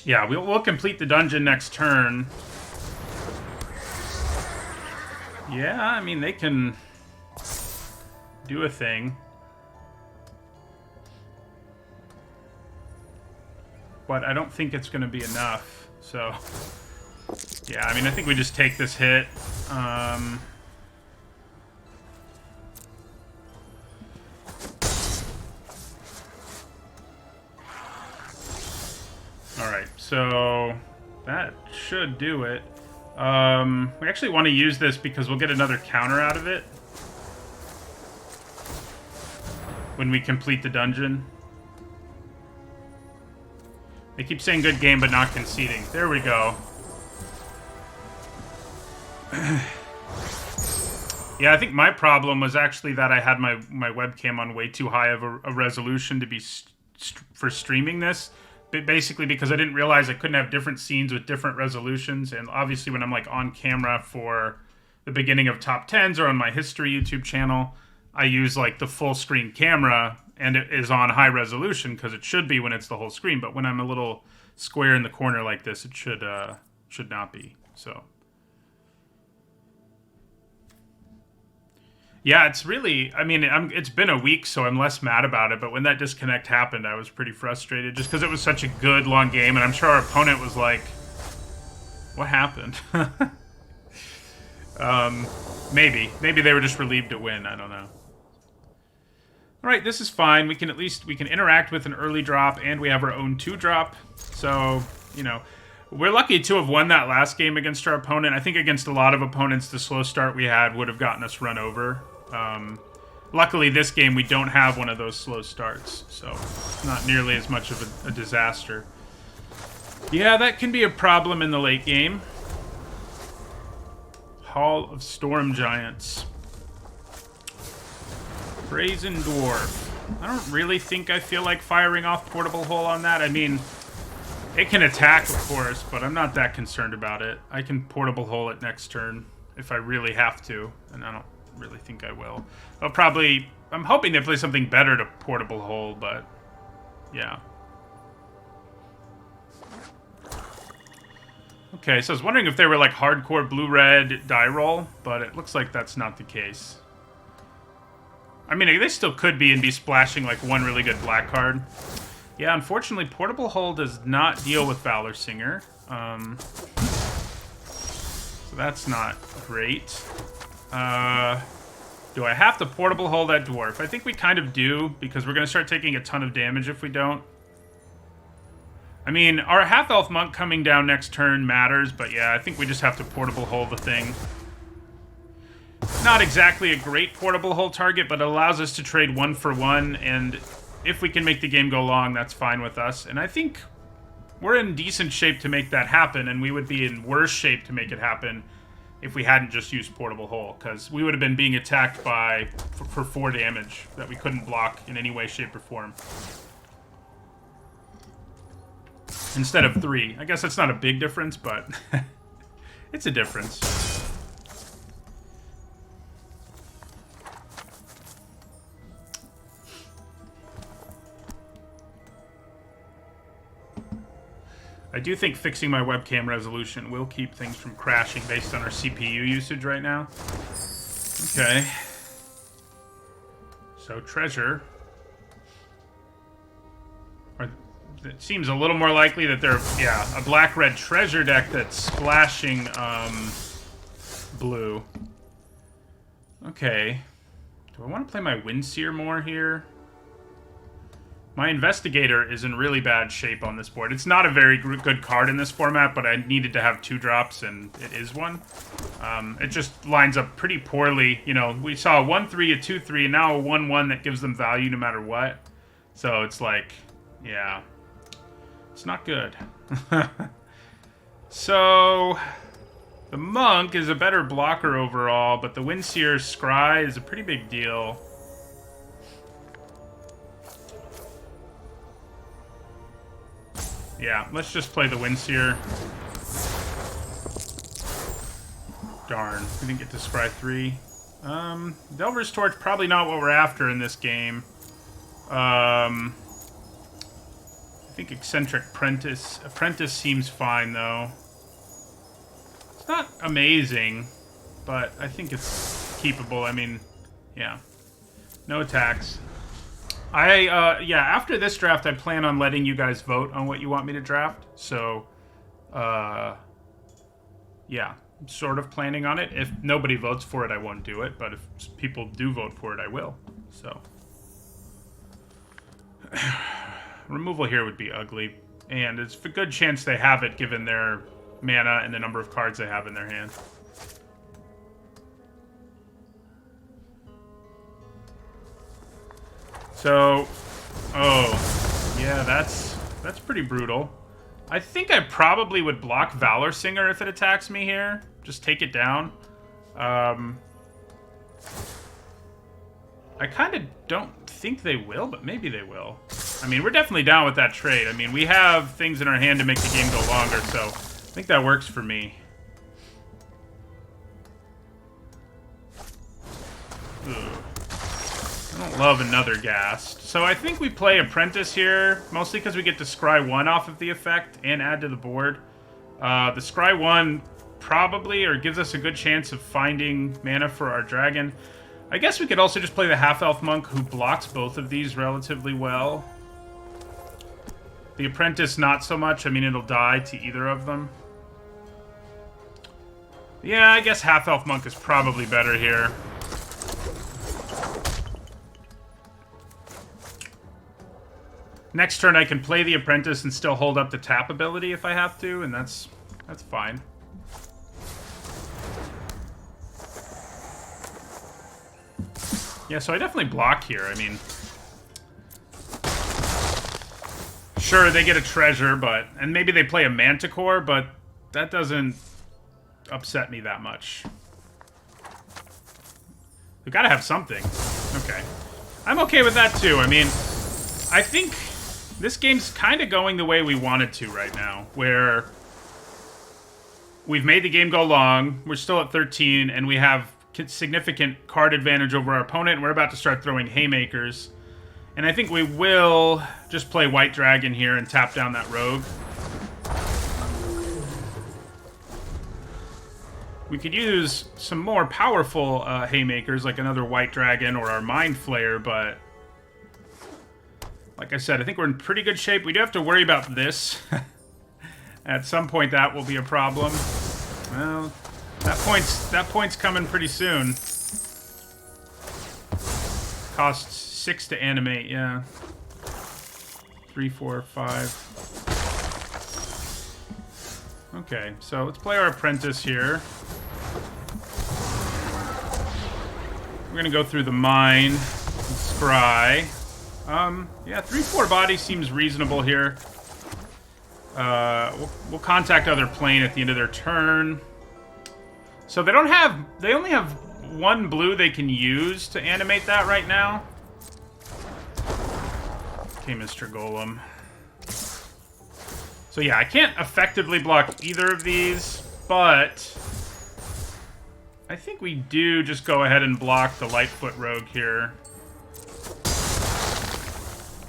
Yeah, we'll complete the dungeon next turn. Yeah, I mean, they can do a thing. But I don't think it's going to be enough. So, yeah, I mean, I think we just take this hit. Alright, so that should do it. We actually want to use this because we'll get another counter out of it when we complete the dungeon. They keep saying good game, but not conceding. There we go. Yeah, I think my problem was actually that I had my webcam on way too high of a resolution to be for streaming this. Basically because I didn't realize I couldn't have different scenes with different resolutions. And obviously when I'm like on camera for the beginning of top 10s or on my history YouTube channel, I use like the full screen camera and it is on high resolution because it should be when it's the whole screen. But when I'm a little square in the corner like this, it should not be. So yeah, it's really, I mean, it's been a week, so I'm less mad about it, but when that disconnect happened, I was pretty frustrated, just because it was such a good, long game, and I'm sure our opponent was like, what happened? Maybe they were just relieved to win, I don't know. Alright, this is fine, we can interact with an early drop, and we have our own 2-drop, so, you know, we're lucky to have won that last game against our opponent. I think against a lot of opponents, the slow start we had would have gotten us run over. Luckily, this game, we don't have one of those slow starts, so it's not nearly as much of a disaster. Yeah, that can be a problem in the late game. Hall of Storm Giants. Brazen Dwarf. I don't really think I feel like firing off Portable Hole on that. I mean, it can attack, of course, but I'm not that concerned about it. I can Portable Hole it next turn if I really have to, and I don't really think I will. I'm hoping they play something better to Portable Hole, but yeah. Okay, so I was wondering if they were like hardcore blue-red die roll, but it looks like that's not the case. I mean, they still could be and be splashing like one really good black card. Yeah, unfortunately, Portable Hole does not deal with Valor Singer. So that's not great. Do I have to Portable Hole that Dwarf? I think we kind of do, because we're going to start taking a ton of damage if we don't. I mean, our half-elf monk coming down next turn matters, but yeah, I think we just have to Portable Hole the thing. Not exactly a great Portable Hole target, but it allows us to trade 1 for 1, and if we can make the game go long, that's fine with us. And I think we're in decent shape to make that happen, and we would be in worse shape to make it happen if we hadn't just used Portable Hole, because we would have been being attacked for 4 damage that we couldn't block in any way, shape, or form. Instead of 3. I guess that's not a big difference, but it's a difference. I do think fixing my webcam resolution will keep things from crashing based on our CPU usage right now. Okay. So, treasure. It seems a little more likely that they're, yeah, a black-red treasure deck that's splashing, blue. Okay. Do I want to play my Windseer more here? My Investigator is in really bad shape on this board. It's not a very good card in this format, but I needed to have 2 drops, and it is one. It just lines up pretty poorly. You know, we saw a 1-3, a 2-3, and now a 1-1 that gives them value no matter what. So it's like, yeah. It's not good. So, the Monk is a better blocker overall, but the Windseer Scry is a pretty big deal. Yeah, let's just play the Windseer. Darn, we didn't get to Scry 3. Delver's Torch, probably not what we're after in this game. I think Eccentric Apprentice seems fine, though. It's not amazing. but I think it's keepable. I mean, yeah. No attacks. Yeah, after this draft, I plan on letting you guys vote on what you want me to draft. So, yeah, I'm sort of planning on it. If nobody votes for it, I won't do it. But if people do vote for it, I will. So, removal here would be ugly. And it's a good chance they have it given their mana and the number of cards they have in their hand. So, oh, yeah, that's pretty brutal. I think I probably would block Valor Singer if it attacks me here. Just take it down. I kind of don't think they will, but maybe they will. I mean, we're definitely down with that trade. I mean, we have things in our hand to make the game go longer, so I think that works for me. Ugh. I don't love another Ghast. So I think we play Apprentice here, mostly because we get to scry 1 off of the effect and add to the board. The scry 1 probably, or gives us a good chance of finding mana for our dragon. I guess we could also just play the Half-Elf Monk, who blocks both of these relatively well. The Apprentice, not so much. I mean, it'll die to either of them. Yeah, I guess Half-Elf Monk is probably better here. Next turn, I can play the Apprentice and still hold up the tap ability if I have to, and that's fine. Yeah, so I definitely block here. I mean, sure, they get a treasure, and maybe they play a Manticore, but that doesn't upset me that much. We've got to have something. Okay. I'm okay with that, too. I mean, I think this game's kind of going the way we want it to right now, where we've made the game go long, we're still at 13, and we have significant card advantage over our opponent, and we're about to start throwing haymakers. And I think we will just play White Dragon here and tap down that rogue. We could use some more powerful haymakers, like another White Dragon or our Mind Flayer, but like I said, I think we're in pretty good shape. We do have to worry about this. At some point, that will be a problem. Well, that point's coming pretty soon. Costs 6 to animate, yeah. 3, 4, 5. Okay, so let's play our Apprentice here. We're gonna go through the mine and scry. Yeah, 3/4 body seems reasonable here. We'll contact other plane at the end of their turn. So they only have 1 blue they can use to animate that right now. Okay, Mr. Golem. So yeah, I can't effectively block either of these, but I think we do just go ahead and block the Lightfoot Rogue here.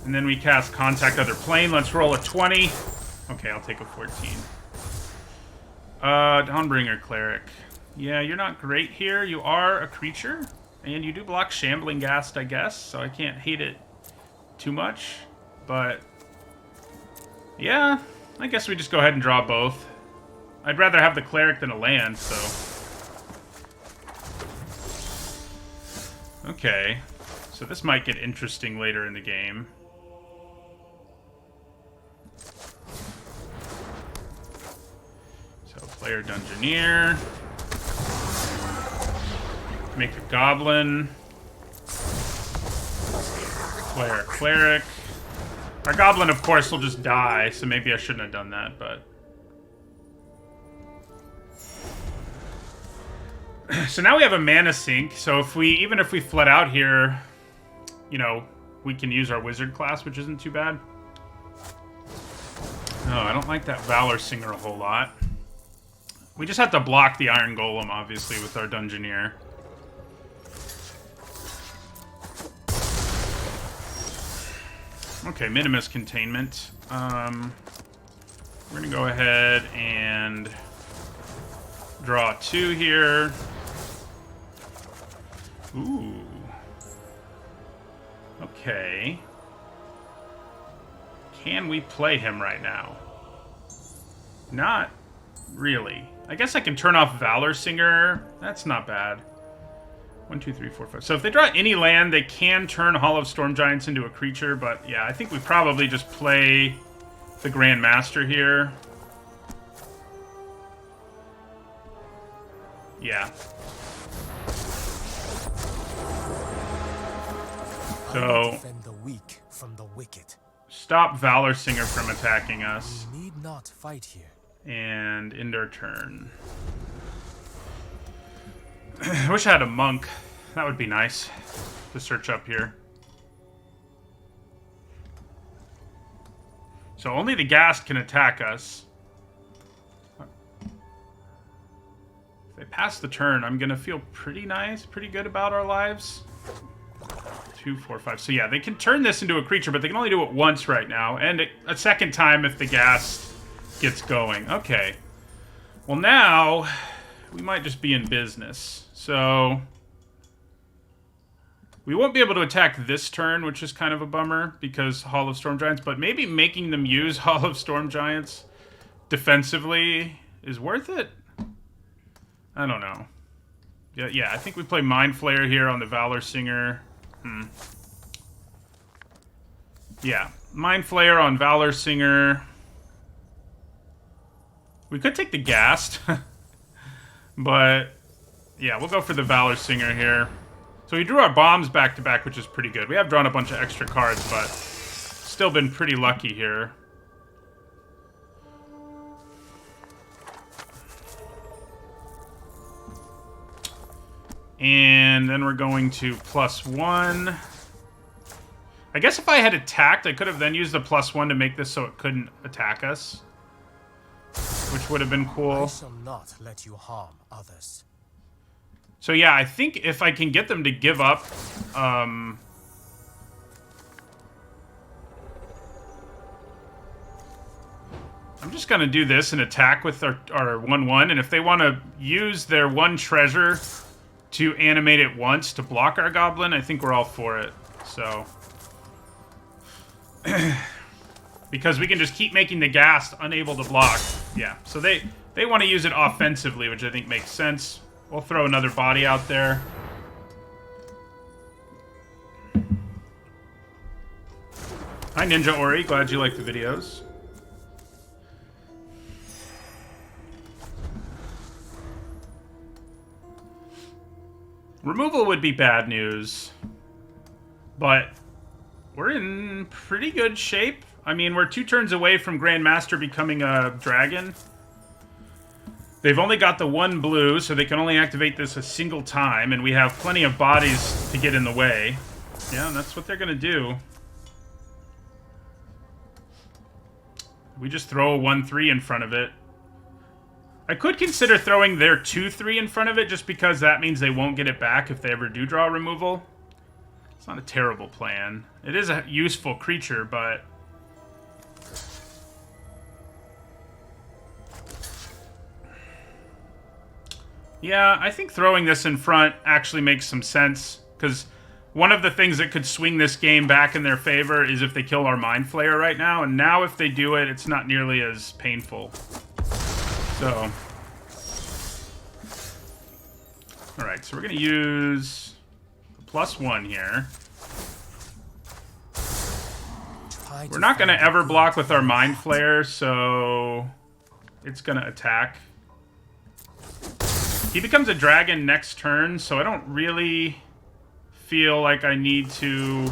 And then we cast Contact Other Plane. Let's roll a 20. Okay, I'll take a 14. Dawnbringer Cleric. Yeah, you're not great here. You are a creature, and you do block Shambling Ghast, I guess, so I can't hate it too much. But yeah, I guess we just go ahead and draw both. I'd rather have the Cleric than a land, so. Okay, so this might get interesting later in the game. So player Dungeoneer. Make a Goblin. Player Cleric. Our Goblin, of course, will just die, so maybe I shouldn't have done that, but... So now we have a mana sink, so even if we flood out here, you know, we can use our Wizard class, which isn't too bad. Oh, I don't like that Valor Singer a whole lot. We just have to block the Iron Golem, obviously, with our Dungeoneer. Okay, Minimus Containment. We're gonna go ahead and draw 2 here. Ooh. Okay. Can we play him right now? Not really. I guess I can turn off Valor Singer. That's not bad. 1, 2, 3, 4, 5. So if they draw any land, they can turn Hall of Storm Giants into a creature, but yeah, I think we probably just play the Grand Master here. Yeah. So defend the weak from the wicked. Stop Valor Singer from attacking us. We need not fight here. And end our turn. I wish I had a monk. That would be nice to search up here. So only the Ghast can attack us. If they pass the turn, I'm going to feel pretty nice, pretty good about our lives. 2, 4, 5. So yeah, they can turn this into a creature, but they can only do it once right now. And a second time if the Ghast gets going. Okay. Well, now we might just be in business. So we won't be able to attack this turn, which is kind of a bummer because Hall of Storm Giants, but maybe making them use Hall of Storm Giants defensively is worth it. I don't know. Yeah, I think we play Mind Flayer here on the Valor Singer. Yeah, Mind Flayer on Valor Singer. We could take the Ghast, but yeah, we'll go for the Valor Singer here. So we drew our bombs back to back, which is pretty good. We have drawn a bunch of extra cards, but still been pretty lucky here. And then we're going to +1. I guess if I had attacked, I could have then used the +1 to make this so it couldn't attack us, which would have been cool. I shall not let you harm others. So yeah, I think if I can get them to give up, I'm just gonna do this and attack with our 1/1, and if they want to use their 1 treasure to animate it once to block our goblin, I think we're all for it. So because we can just keep making the Ghast unable to block. Yeah, so they want to use it offensively, which I think makes sense. We'll throw another body out there. Hi, Ninja Ori. Glad you like the videos. Removal would be bad news, but we're in pretty good shape. I mean, we're 2 turns away from Grandmaster becoming a dragon. They've only got the 1 blue, so they can only activate this a single time, and we have plenty of bodies to get in the way. Yeah, and that's what they're going to do. We just throw a 1/3 in front of it. I could consider throwing their 2/3 in front of it, just because that means they won't get it back if they ever do draw removal. It's not a terrible plan. It is a useful creature, but yeah, I think throwing this in front actually makes some sense, because one of the things that could swing this game back in their favor is if they kill our Mind Flayer right now, and now if they do it, it's not nearly as painful. So, alright, so we're going to use +1 here. We're not going to ever block with our Mind Flayer, so it's going to attack. He becomes a dragon next turn, so I don't really feel like I need to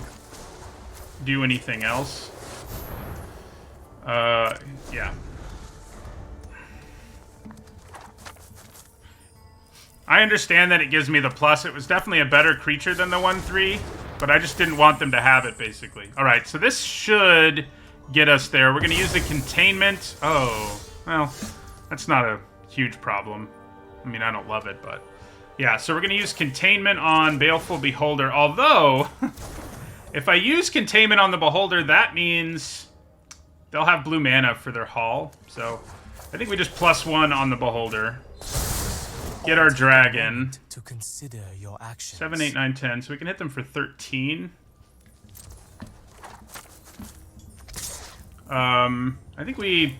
do anything else. Yeah. I understand that it gives me the plus. It was definitely a better creature than the 1/3, but I just didn't want them to have it, basically. Alright, so this should get us there. We're going to use the containment. Oh, well, that's not a huge problem. I mean, I don't love it, but yeah, so we're going to use Containment on Baleful Beholder, although if I use Containment on the Beholder, that means they'll have blue mana for their Hall, so I think we just +1 on the Beholder. get our dragon. To consider your actions. 7, 8, 9, 10. So we can hit them for 13. I think we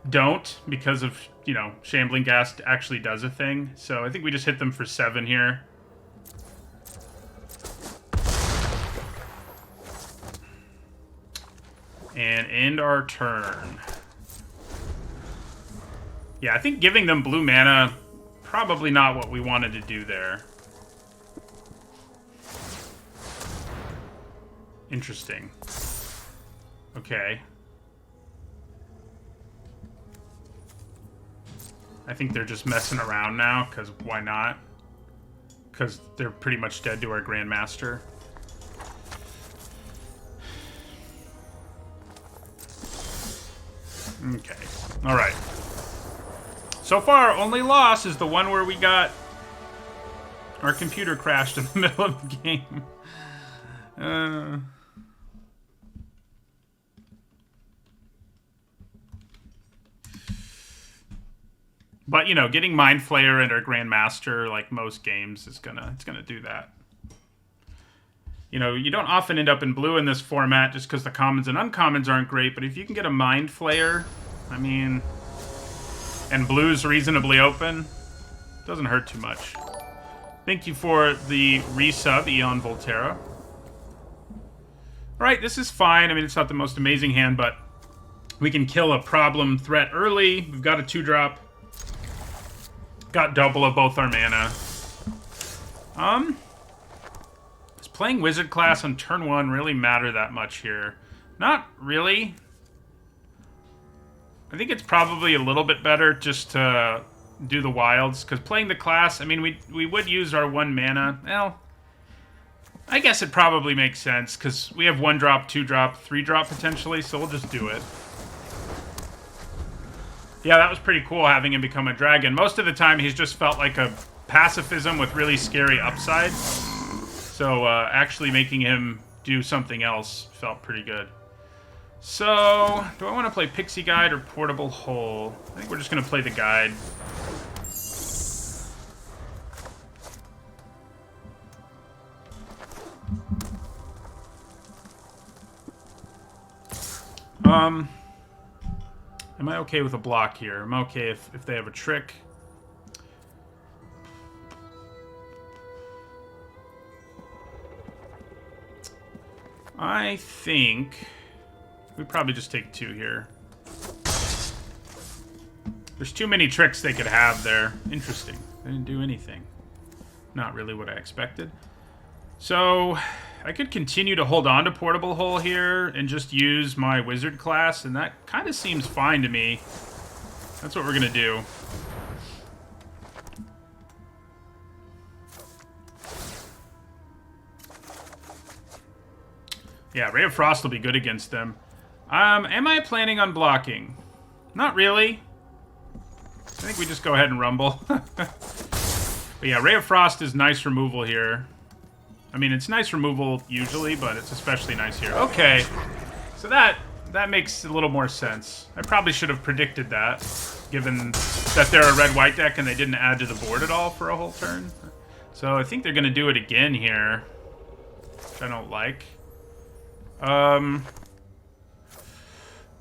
don't because of, you know, Shambling Ghast actually does a thing. So I think we just hit them for 7 here. And end our turn. Yeah, I think giving them blue mana, probably not what we wanted to do there. Interesting. Okay. I think they're just messing around now, because why not? Because they're pretty much dead to our Grandmaster. Okay. Alright. So far, only loss is the one where we got... our computer crashed in the middle of the game. But, you know, getting Mind Flayer and our Grandmaster, like most games, it's gonna do that. You know, you don't often end up in blue in this format just because the commons and uncommons aren't great, but if you can get a Mind Flayer, I mean... and blue's reasonably open, doesn't hurt too much. Thank you for the resub, Eon Volterra. Alright, this is fine. I mean, it's not the most amazing hand, but we can kill a problem threat early. We've got a 2-drop. Got double of both our mana. Does playing Wizard class on turn 1 really matter that much here? Not really. I think it's probably a little bit better just to do the wilds, because playing the class, I mean, we would use our 1 mana. Well, I guess it probably makes sense, because we have 1-drop, 2-drop, 3-drop potentially, so we'll just do it. Yeah, that was pretty cool having him become a dragon. Most of the time, he's just felt like a pacifism with really scary upside. So, actually making him do something else felt pretty good. So, do I want to play Pixie Guide or Portable Hole? I think we're just going to play the Guide. Am I okay with a block here? I'm okay if they have a trick. I think we probably just take 2 here. There's too many tricks they could have there. Interesting. They didn't do anything. Not really what I expected. So, I could continue to hold on to Portable Hole here and just use my Wizard class, and that kind of seems fine to me. That's what we're going to do. Yeah, Ray of Frost will be good against them. Am I planning on blocking? Not really. I think we just go ahead and rumble. But yeah, Ray of Frost is nice removal here. I mean, it's nice removal usually, but it's especially nice here. Okay, so that makes a little more sense. I probably should have predicted that, given that they're a red-white deck and they didn't add to the board at all for a whole turn. So I think they're going to do it again here, which I don't like.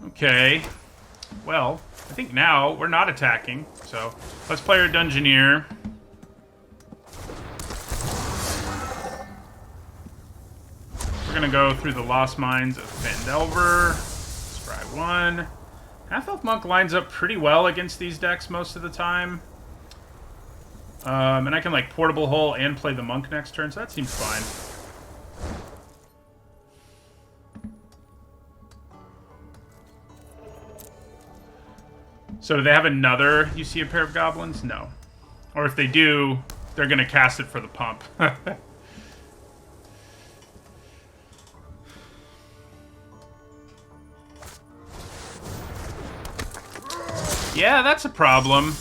Okay. Well, I think now we're not attacking, so let's play our Dungeoneer. We're gonna go through the Lost Mines of Phandelver. Scry 1. Half-Elf Monk lines up pretty well against these decks most of the time. And I can, like, Portable Hole and play the Monk next turn, so that seems fine. So do they have another You See a Pair of Goblins? No. Or if they do, they're going to cast it for the pump. Yeah, that's a problem.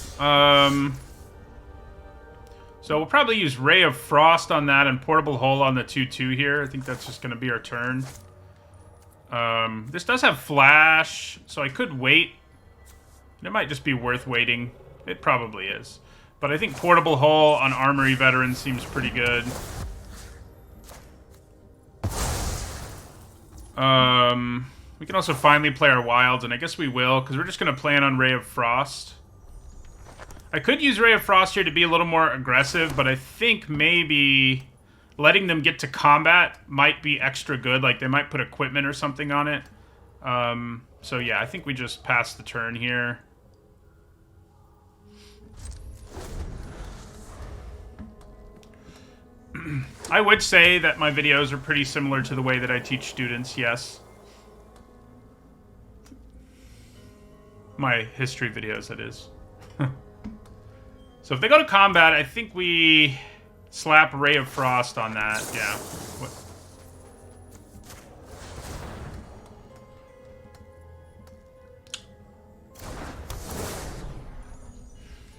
So we'll probably use Ray of Frost on that and Portable Hole on the 2/2 here. I think that's just going to be our turn. This does have Flash, so I could wait. It might just be worth waiting. It probably is. But I think Portable Hull on Armory Veteran seems pretty good. We can also finally play our Wilds, and I guess we will, because we're just going to plan on Ray of Frost. I could use Ray of Frost here to be a little more aggressive, but I think maybe letting them get to combat might be extra good. Like, they might put equipment or something on it. So yeah, I think we just pass the turn here. I would say that my videos are pretty similar to the way that I teach students, yes. My history videos, that is. So if they go to combat, I think we slap Ray of Frost on that. Yeah. What?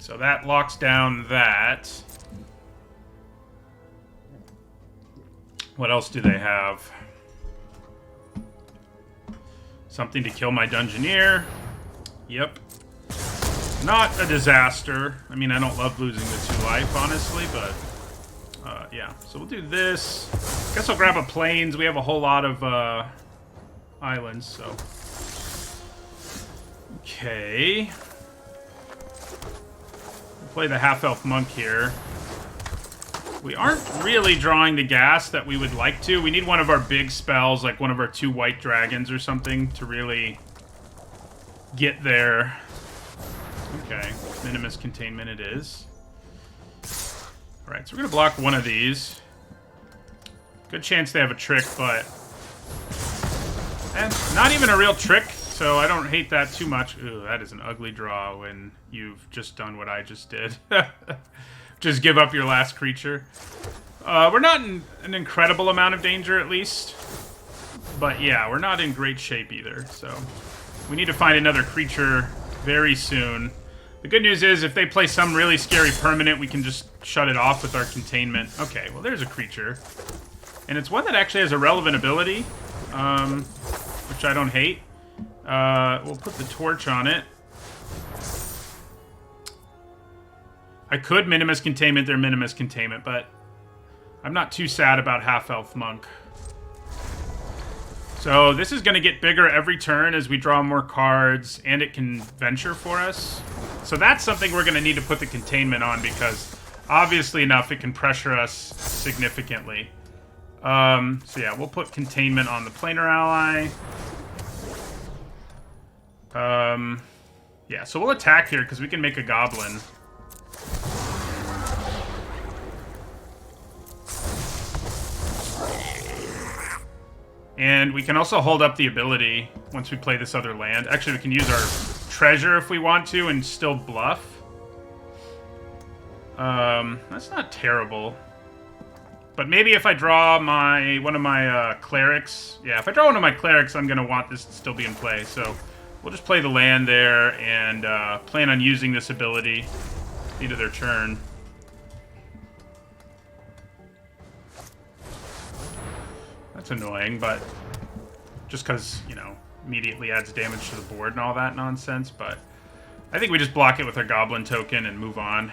So that locks down that. What else do they have? Something to kill my Dungeoneer. Yep. Not a disaster. I mean, I don't love losing the 2 life, honestly, but yeah. So we'll do this. Guess I'll grab a Plains. We have a whole lot of islands, so. Okay. We'll play the Half-Elf Monk here. We aren't really drawing the gas that we would like to. We need one of our big spells, like one of our 2 white dragons or something, to really get there. Okay, Minimus Containment it is. Alright, so we're going to block one of these. Good chance they have a trick, but... not even a real trick, so I don't hate that too much. Ooh, that is an ugly draw when you've just done what I just did. Just give up your last creature. We're not in an incredible amount of danger, at least. But yeah, we're not in great shape either, so... We need to find another creature very soon. The good news is, if they play some really scary permanent, we can just shut it off with our containment. Okay, well, there's a creature. And it's one that actually has a relevant ability, which I don't hate. We'll put the torch on it. I could Minimus Containment their Minimus Containment, but I'm not too sad about Half-Elf Monk. So this is going to get bigger every turn as we draw more cards, and it can venture for us. So that's something we're going to need to put the containment on, because obviously enough, it can pressure us significantly. So yeah, we'll put containment on the planar ally. Yeah, so we'll attack here, because we can make a goblin. And we can also hold up the ability once we play this other land. Actually, we can use our treasure if we want to and still bluff. That's not terrible. But maybe if I draw one of my clerics... Yeah, if I draw one of my clerics, I'm going to want this to still be in play. So we'll just play the land there and plan on using this ability into their turn. That's annoying, but just because, you know, immediately adds damage to the board and all that nonsense, but I think we just block it with our goblin token and move on.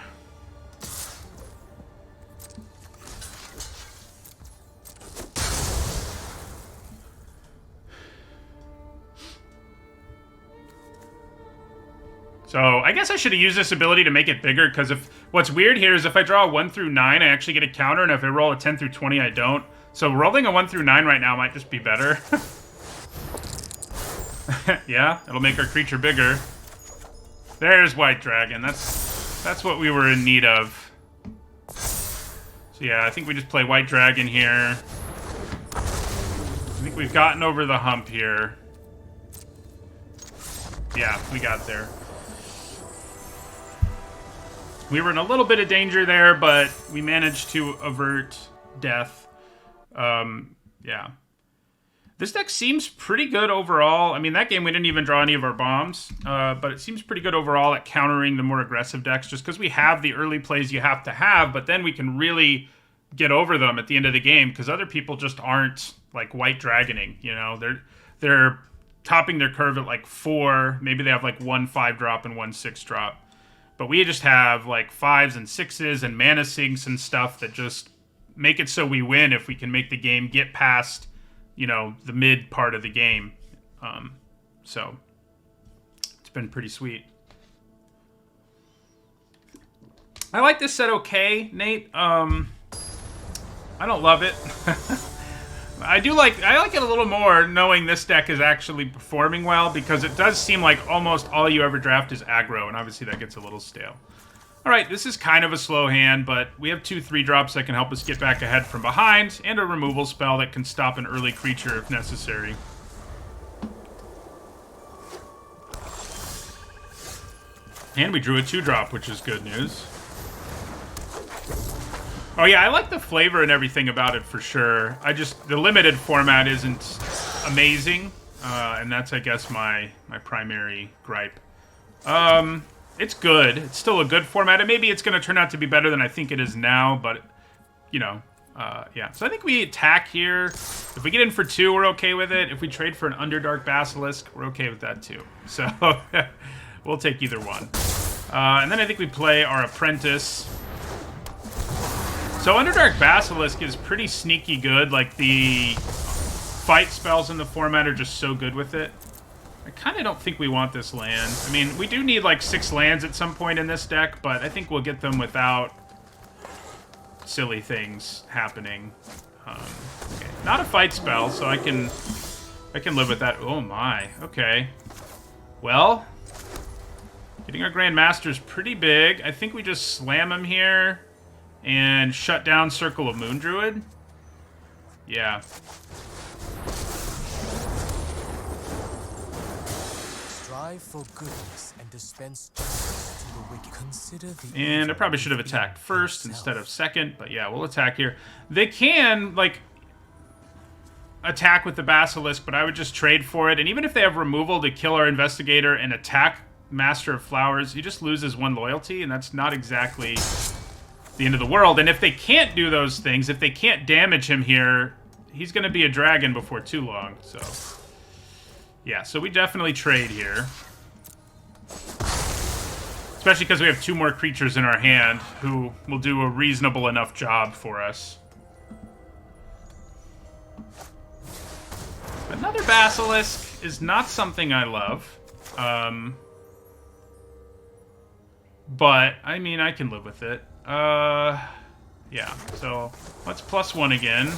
So I guess I should have used this ability to make it bigger, because what's weird here is if I draw a 1 through 9, I actually get a counter, and if I roll a 10 through 20, I don't. So rolling a 1 through 9 right now might just be better. Yeah, it'll make our creature bigger. There's White Dragon. That's what we were in need of. So yeah, I think we just play White Dragon here. I think we've gotten over the hump here. Yeah, we got there. We were in a little bit of danger there, but we managed to avert death. Yeah. This deck seems pretty good overall. I mean, that game we didn't even draw any of our bombs, but it seems pretty good overall at countering the more aggressive decks, just because we have the early plays you have to have, but then we can really get over them at the end of the game, because other people just aren't, like, White Dragoning, you know? They're topping their curve at, like, 4. Maybe they have, like, 1 5-drop and 1 6-drop. But we just have like 5s and 6s and mana sinks and stuff that just make it so we win if we can make the game get past, you know, the mid part of the game. So it's been pretty sweet. I like this set okay, Nate. I don't love it. I like it a little more knowing this deck is actually performing well, because it does seem like almost all you ever draft is aggro, and obviously that gets a little stale. Alright, this is kind of a slow hand, but we have 2 3-drops that can help us get back ahead from behind, and a removal spell that can stop an early creature if necessary. And we drew a 2-drop, which is good news. Oh yeah, I like the flavor and everything about it for sure. The limited format isn't amazing, and that's, I guess, my primary gripe. It's good. It's still a good format, and maybe it's going to turn out to be better than I think it is now, but, you know, yeah. So I think we attack here. If we get in for 2, we're okay with it. If we trade for an Underdark Basilisk, we're okay with that too. So we'll take either one. And then I think we play our Apprentice. So Underdark Basilisk is pretty sneaky good. Like, the fight spells in the format are just so good with it. I kind of don't think we want this land. I mean, we do need like 6 lands at some point in this deck, but I think we'll get them without silly things happening. Okay. Not a fight spell, so I can live with that. Oh my, okay. Well, getting our Grandmaster is pretty big. I think we just slam him here and shut down Circle of Moon Druid. Yeah. Strive for goodness and dispense justice to the wicked. Consider the And I probably should have attacked first instead of second, but yeah, we'll attack here. They can, like, attack with the Basilisk, but I would just trade for it. And even if they have removal to kill our Investigator and attack Master of Flowers, he just loses 1 loyalty, and that's not exactly the end of the world. And if they can't do those things, if they can't damage him here, he's going to be a dragon before too long, so... Yeah, so we definitely trade here. Especially because we have 2 more creatures in our hand who will do a reasonable enough job for us. Another Basilisk is not something I love. But, I mean, I can live with it. Yeah, so let's +1 again.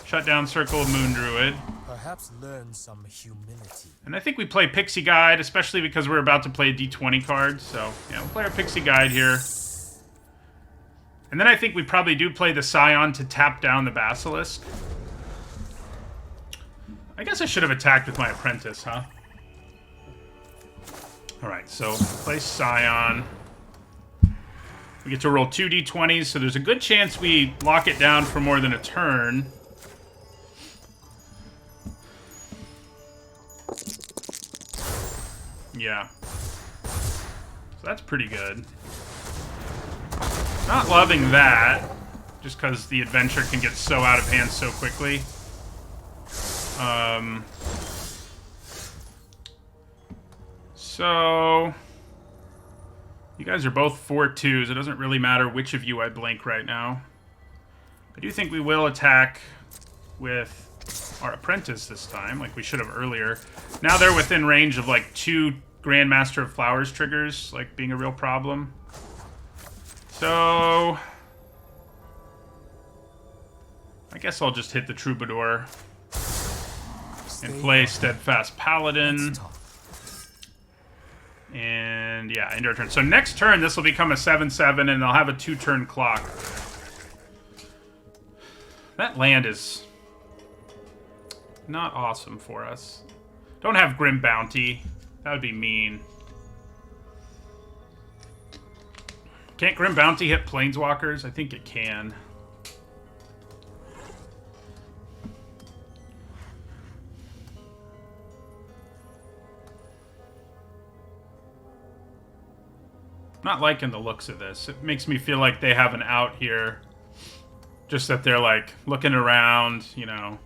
Shut down Circle of Moon Druid. Perhaps learn some humility. And I think we play Pixie Guide, especially because we're about to play a D20 card. So, yeah, we'll play our Pixie Guide here. And then I think we probably do play the Scion to tap down the Basilisk. I guess I should have attacked with my Apprentice, huh? Alright, so play Scion. We get to roll 2 D20s, so there's a good chance we lock it down for more than a turn. Yeah. So that's pretty good. Not loving that, just because the adventure can get so out of hand so quickly. So... You guys are both 4/2s. It doesn't really matter which of you I blink right now. I do think we will attack with our Apprentice this time, like we should have earlier. Now they're within range of like 2 Grandmaster of Flowers triggers, like being a real problem. So... I guess I'll just hit the Troubadour and play Steadfast Paladin. And yeah, end our turn. So next turn, this will become a 7/7, and they'll have a 2-turn clock. That land is not awesome for us. Don't have Grim Bounty. That would be mean. Can't Grim Bounty hit Planeswalkers? I think it can. Not liking the looks of this. It makes me feel like they have an out here. Just that they're, like, looking around, you know.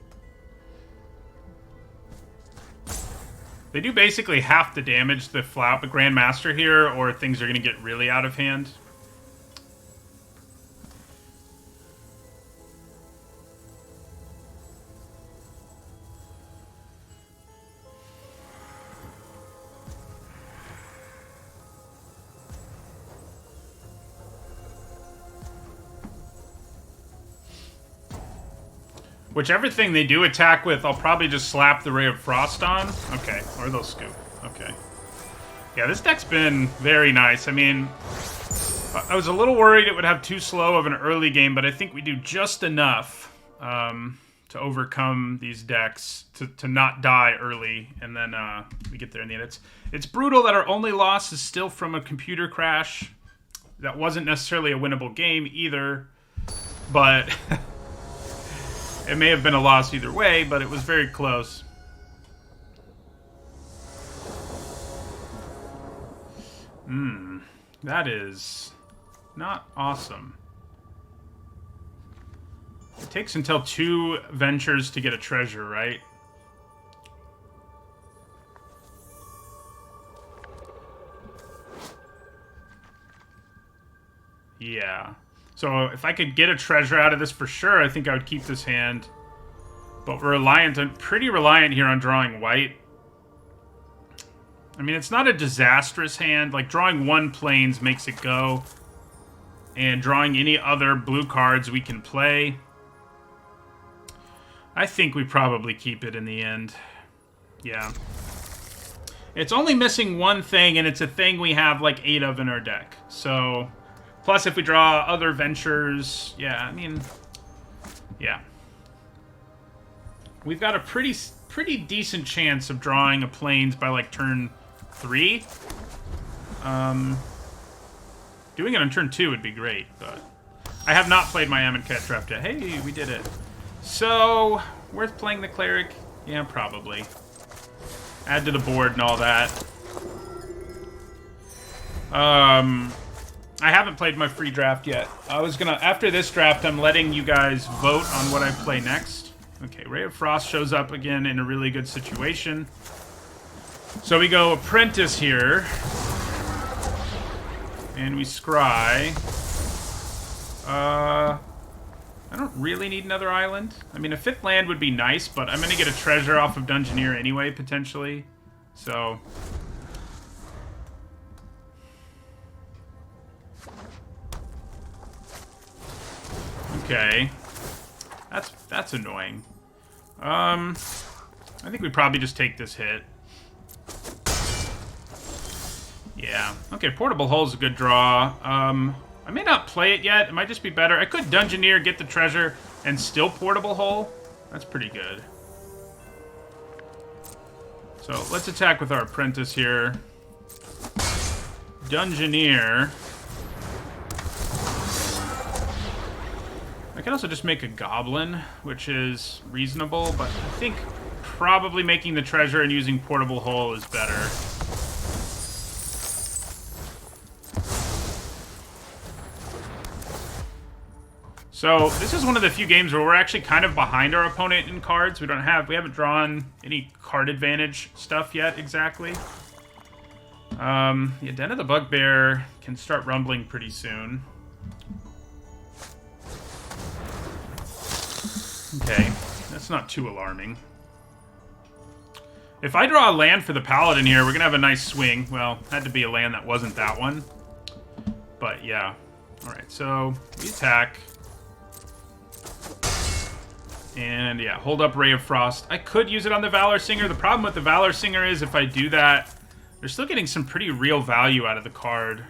They do basically half the damage to the Grandmaster here, or things are going to get really out of hand. Whichever thing they do attack with, I'll probably just slap the Ray of Frost on. Okay, or they'll scoop. Okay. Yeah, this deck's been very nice. I mean, I was a little worried it would have too slow of an early game, but I think we do just enough to overcome these decks, to not die early, and then we get there in the end. It's brutal that our only loss is still from a computer crash. That wasn't necessarily a winnable game either, but... It may have been a loss either way, but it was very close. That is not awesome. It takes until 2 ventures to get a treasure, right? Yeah. So if I could get a treasure out of this for sure, I think I would keep this hand. But we're pretty reliant here on drawing white. I mean, it's not a disastrous hand. Like, drawing 1 plains makes it go. And drawing any other blue cards we can play. I think we probably keep it in the end. Yeah. It's only missing 1 thing, and it's a thing we have like 8 of in our deck. So... Plus, if we draw other ventures, yeah, I mean, yeah. We've got a pretty decent chance of drawing a plains by, like, turn 3. Doing it on turn 2 would be great, but... I have not played my Amonkhet draft yet. Hey, we did it. So, worth playing the Cleric? Yeah, probably. Add to the board and all that. I haven't played my free draft yet. I was gonna... After this draft, I'm letting you guys vote on what I play next. Okay, Ray of Frost shows up again in a really good situation. So we go Apprentice here. And we scry. I don't really need another island. I mean, a 5th land would be nice, but I'm gonna get a treasure off of Dungeoneer anyway, potentially. So... Okay. That's annoying. I think we probably just take this hit. Yeah. Okay, Portable Hull's a good draw. I may not play it yet. It might just be better. I could Dungeoneer, get the treasure, and still Portable Hull. That's pretty good. So, let's attack with our Apprentice here. Dungeoneer. I can also just make a Goblin, which is reasonable, but I think probably making the treasure and using Portable Hull is better. So, this is one of the few games where we're actually kind of behind our opponent in cards. We haven't drawn any card advantage stuff yet, exactly. The Den of the Bugbear can start rumbling pretty soon. Okay, that's not too alarming. If I draw a land for the Paladin here, we're going to have a nice swing. Well, had to be a land that wasn't that one. But, yeah. Alright, so we attack. And, yeah, hold up Ray of Frost. I could use it on the Valor Singer. The problem with the Valor Singer is if I do that, they're still getting some pretty real value out of the card.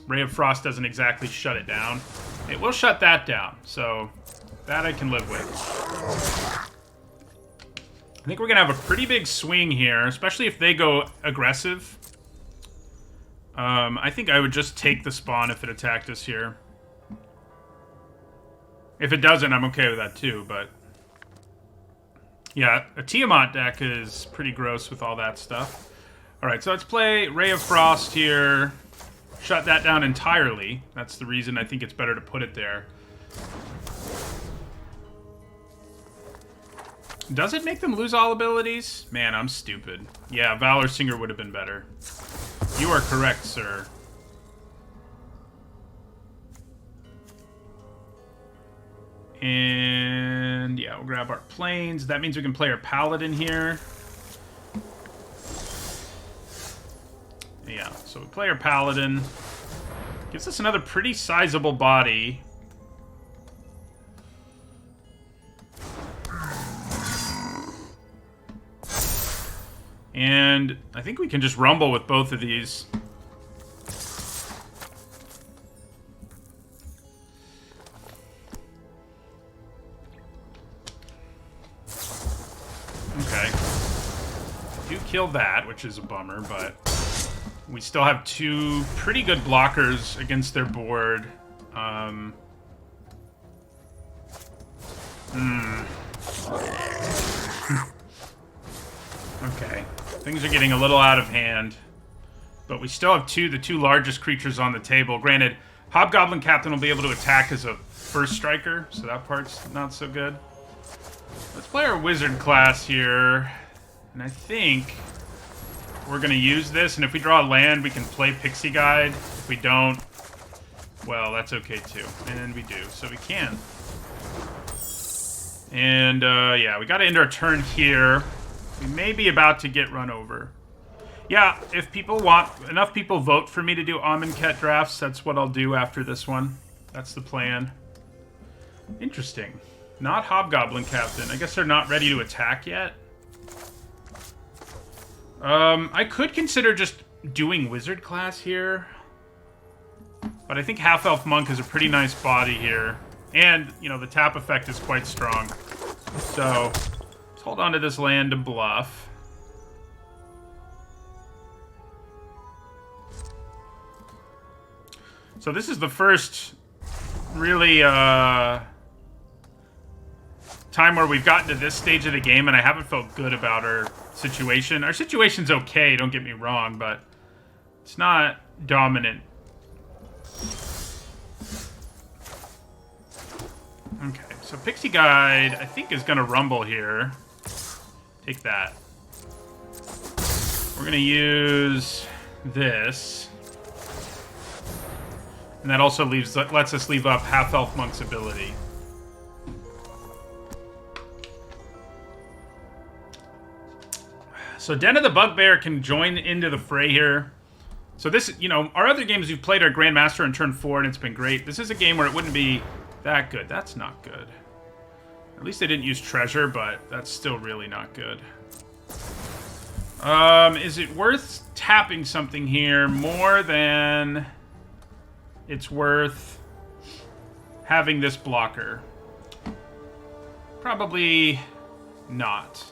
Ray of Frost doesn't exactly shut it down. It will shut that down, so... That I can live with. I think we're going to have a pretty big swing here, especially if they go aggressive. I think I would just take the spawn if it attacked us here. If it doesn't, I'm okay with that too, but... Yeah, a Tiamat deck is pretty gross with all that stuff. Alright, so let's play Ray of Frost here. Shut that down entirely. That's the reason I think it's better to put it there. Does it make them lose all abilities? Man, I'm stupid. Yeah, Valor Singer would have been better. You are correct, sir. And yeah, we'll grab our planes. That means we can play our Paladin here. Yeah, so we play our Paladin. Gives us another pretty sizable body. And I think we can just rumble with both of these. Okay. Do kill that, which is a bummer, but we still have two pretty good blockers against their board. Okay. Things are getting a little out of hand. But we still have the two largest creatures on the table. Granted, Hobgoblin Captain will be able to attack as a first striker, so that part's not so good. Let's play our Wizard class here. And I think we're going to use this, and if we draw a land, we can play Pixie Guide. If we don't, well, that's okay too. And we do, so we can. And, yeah, we got to end our turn here. We may be about to get run over. Yeah, if people want, enough people vote for me to do Amonkhet drafts, that's what I'll do after this one. That's the plan. Interesting. Not Hobgoblin Captain. I guess they're not ready to attack yet. I could consider just doing Wizard class here. But I think Half-Elf Monk is a pretty nice body here. And, you know, the tap effect is quite strong. So, let's hold on to this land to bluff. So this is the first really time where we've gotten to this stage of the game, and I haven't felt good about our situation. Our situation's okay, don't get me wrong, but it's not dominant. Okay, so Pixie Guide, I think, is going to rumble here. Take that. We're going to use this. And that also lets us leave up Half-Elf Monk's ability. So Den of the Bugbear can join into the fray here. So this, you know, our other games we've played are Grandmaster on turn 4, and it's been great. This is a game where it wouldn't be that good. That's not good. At least they didn't use treasure, but that's still really not good. Is it worth tapping something here more than it's worth having this blocker? Probably not.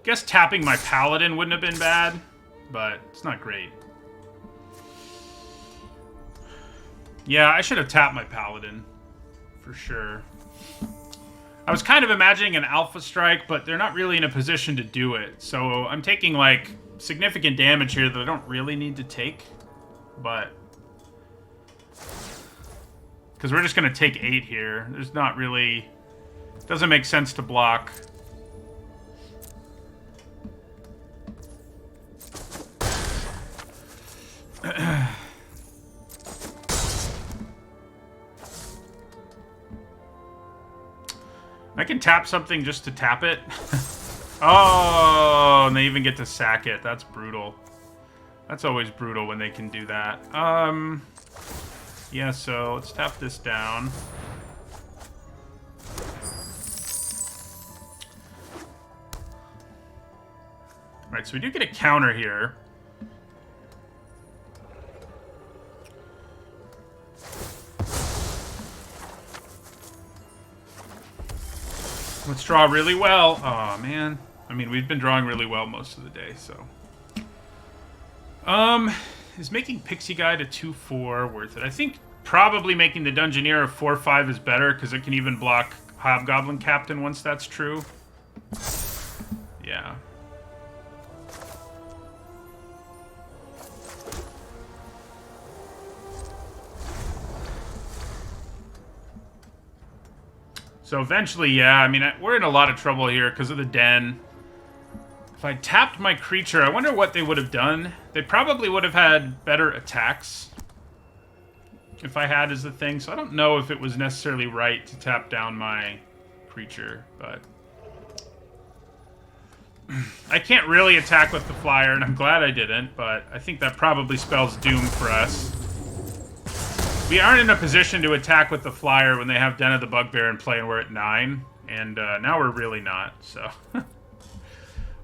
Guess tapping my Paladin wouldn't have been bad, but it's not great. Yeah, I should have tapped my Paladin, for sure. I was kind of imagining an Alpha Strike, but they're not really in a position to do it. So I'm taking, like, significant damage here that I don't really need to take. But because we're just going to take 8 here. There's not really... Doesn't make sense to block. I can tap something just to tap it. Oh, and they even get to sack it. That's brutal. That's always brutal when they can do that. Yeah, so let's tap this down. Alright, so we do get a counter here. Let's draw really well. Oh man. I mean, we've been drawing really well most of the day, so. Is making Pixie Guide a 2/4 worth it? I think probably making the Dungeoneer a 4/5 is better, because it can even block Hobgoblin Captain once that's true. Yeah. So eventually, yeah, I mean, we're in a lot of trouble here because of the den. If I tapped my creature, I wonder what they would have done. They probably would have had better attacks if I had as the thing. So I don't know if it was necessarily right to tap down my creature, but I can't really attack with the flyer, and I'm glad I didn't, but I think that probably spells doom for us. We aren't in a position to attack with the flyer when they have Den of the Bugbear in play and we're at 9, and now we're really not, so...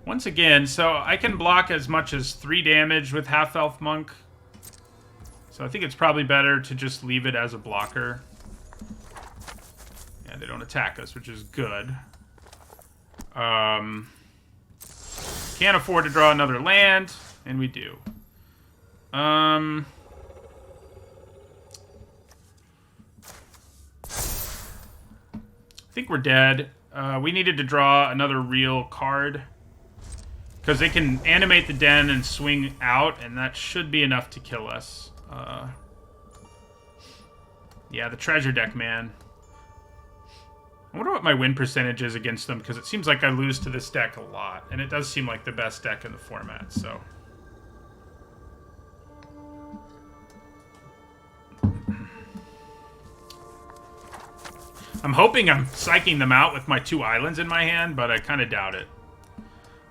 Once again, so I can block as much as 3 damage with Half-Elf Monk. So I think it's probably better to just leave it as a blocker. Yeah, they don't attack us, which is good. Can't afford to draw another land, and we do. I think we're dead. We needed to draw another real card. Because they can animate the den and swing out, and that should be enough to kill us. Yeah, the treasure deck, man. I wonder what my win percentage is against them, because it seems like I lose to this deck a lot. And it does seem like the best deck in the format, so... I'm hoping I'm psyching them out with my 2 islands in my hand, but I kind of doubt it.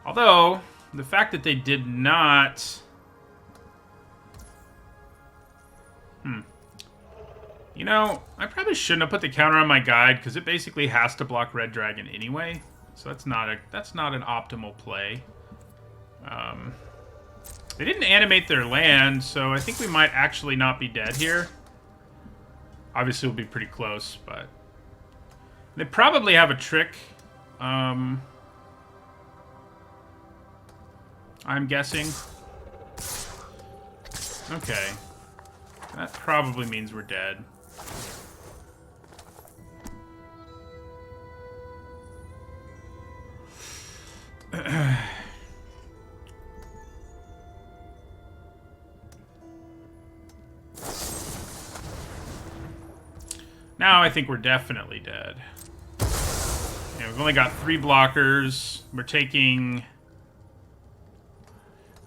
Although, the fact that they did not... You know, I probably shouldn't have put the counter on my guide, because it basically has to block Red Dragon anyway. So that's not an optimal play. They didn't animate their land, so I think we might actually not be dead here. Obviously, we'll be pretty close, but... They probably have a trick. I'm guessing. Okay. That probably means we're dead. Now I think we're definitely dead. Yeah, we've only got 3 blockers. We're taking...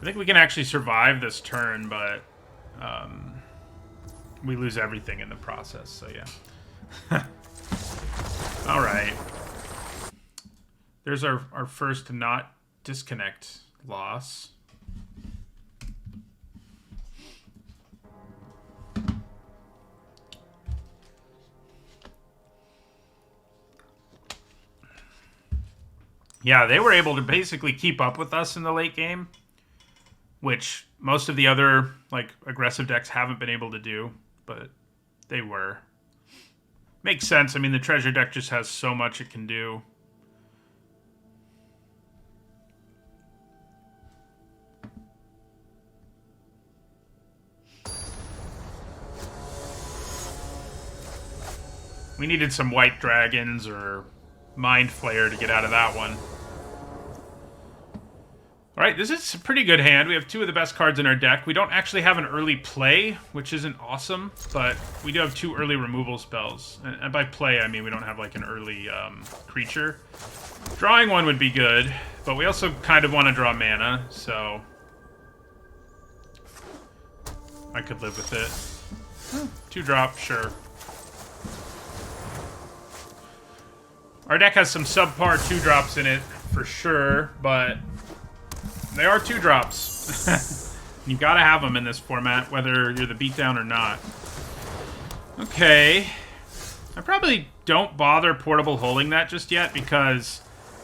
I think we can actually survive this turn, but we lose everything in the process, so yeah. Alright. There's our first not disconnect loss. Yeah, they were able to basically keep up with us in the late game, which most of the other like aggressive decks haven't been able to do, but they were. Makes sense. I mean, the treasure deck just has so much it can do. We needed some white dragons or Mind Flayer to get out of that one. Alright, this is a pretty good hand. We have 2 of the best cards in our deck. We don't actually have an early play, which isn't awesome, but we do have 2 early removal spells. And by play, I mean we don't have like an early creature. Drawing one would be good, but we also kind of want to draw mana, so... I could live with it. 2 drop, sure. Our deck has some subpar 2 drops in it, for sure, but... They are 2 drops. You gotta have them in this format, whether you're the beatdown or not. Okay. I probably don't bother portable holding that just yet, because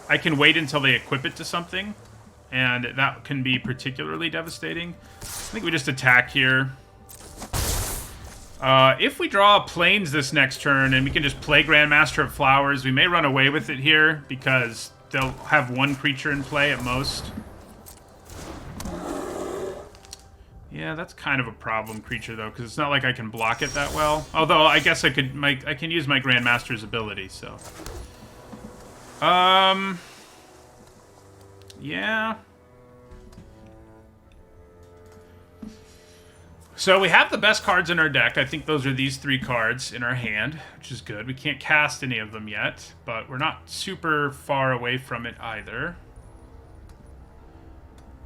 I can wait until they equip it to something, and that can be particularly devastating. I think we just attack here. If we draw Plains this next turn, and we can just play Grandmaster of Flowers, we may run away with it here, because they'll have 1 creature in play at most. Yeah, that's kind of a problem creature, though, because it's not like I can block it that well. Although, I guess I can use my Grandmaster's ability, so... Yeah... So we have the best cards in our deck. I think those are these 3 cards in our hand, which is good. We can't cast any of them yet, but we're not super far away from it either.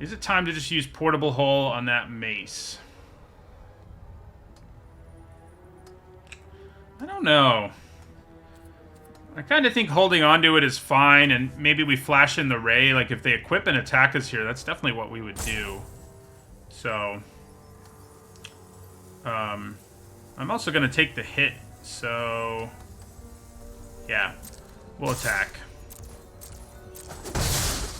Is it time to just use Portable Hole on that mace? I don't know. I kind of think holding on to it is fine, and maybe we flash in the Ray. Like, if they equip and attack us here, that's definitely what we would do. So... I'm also going to take the hit, so... yeah, we'll attack.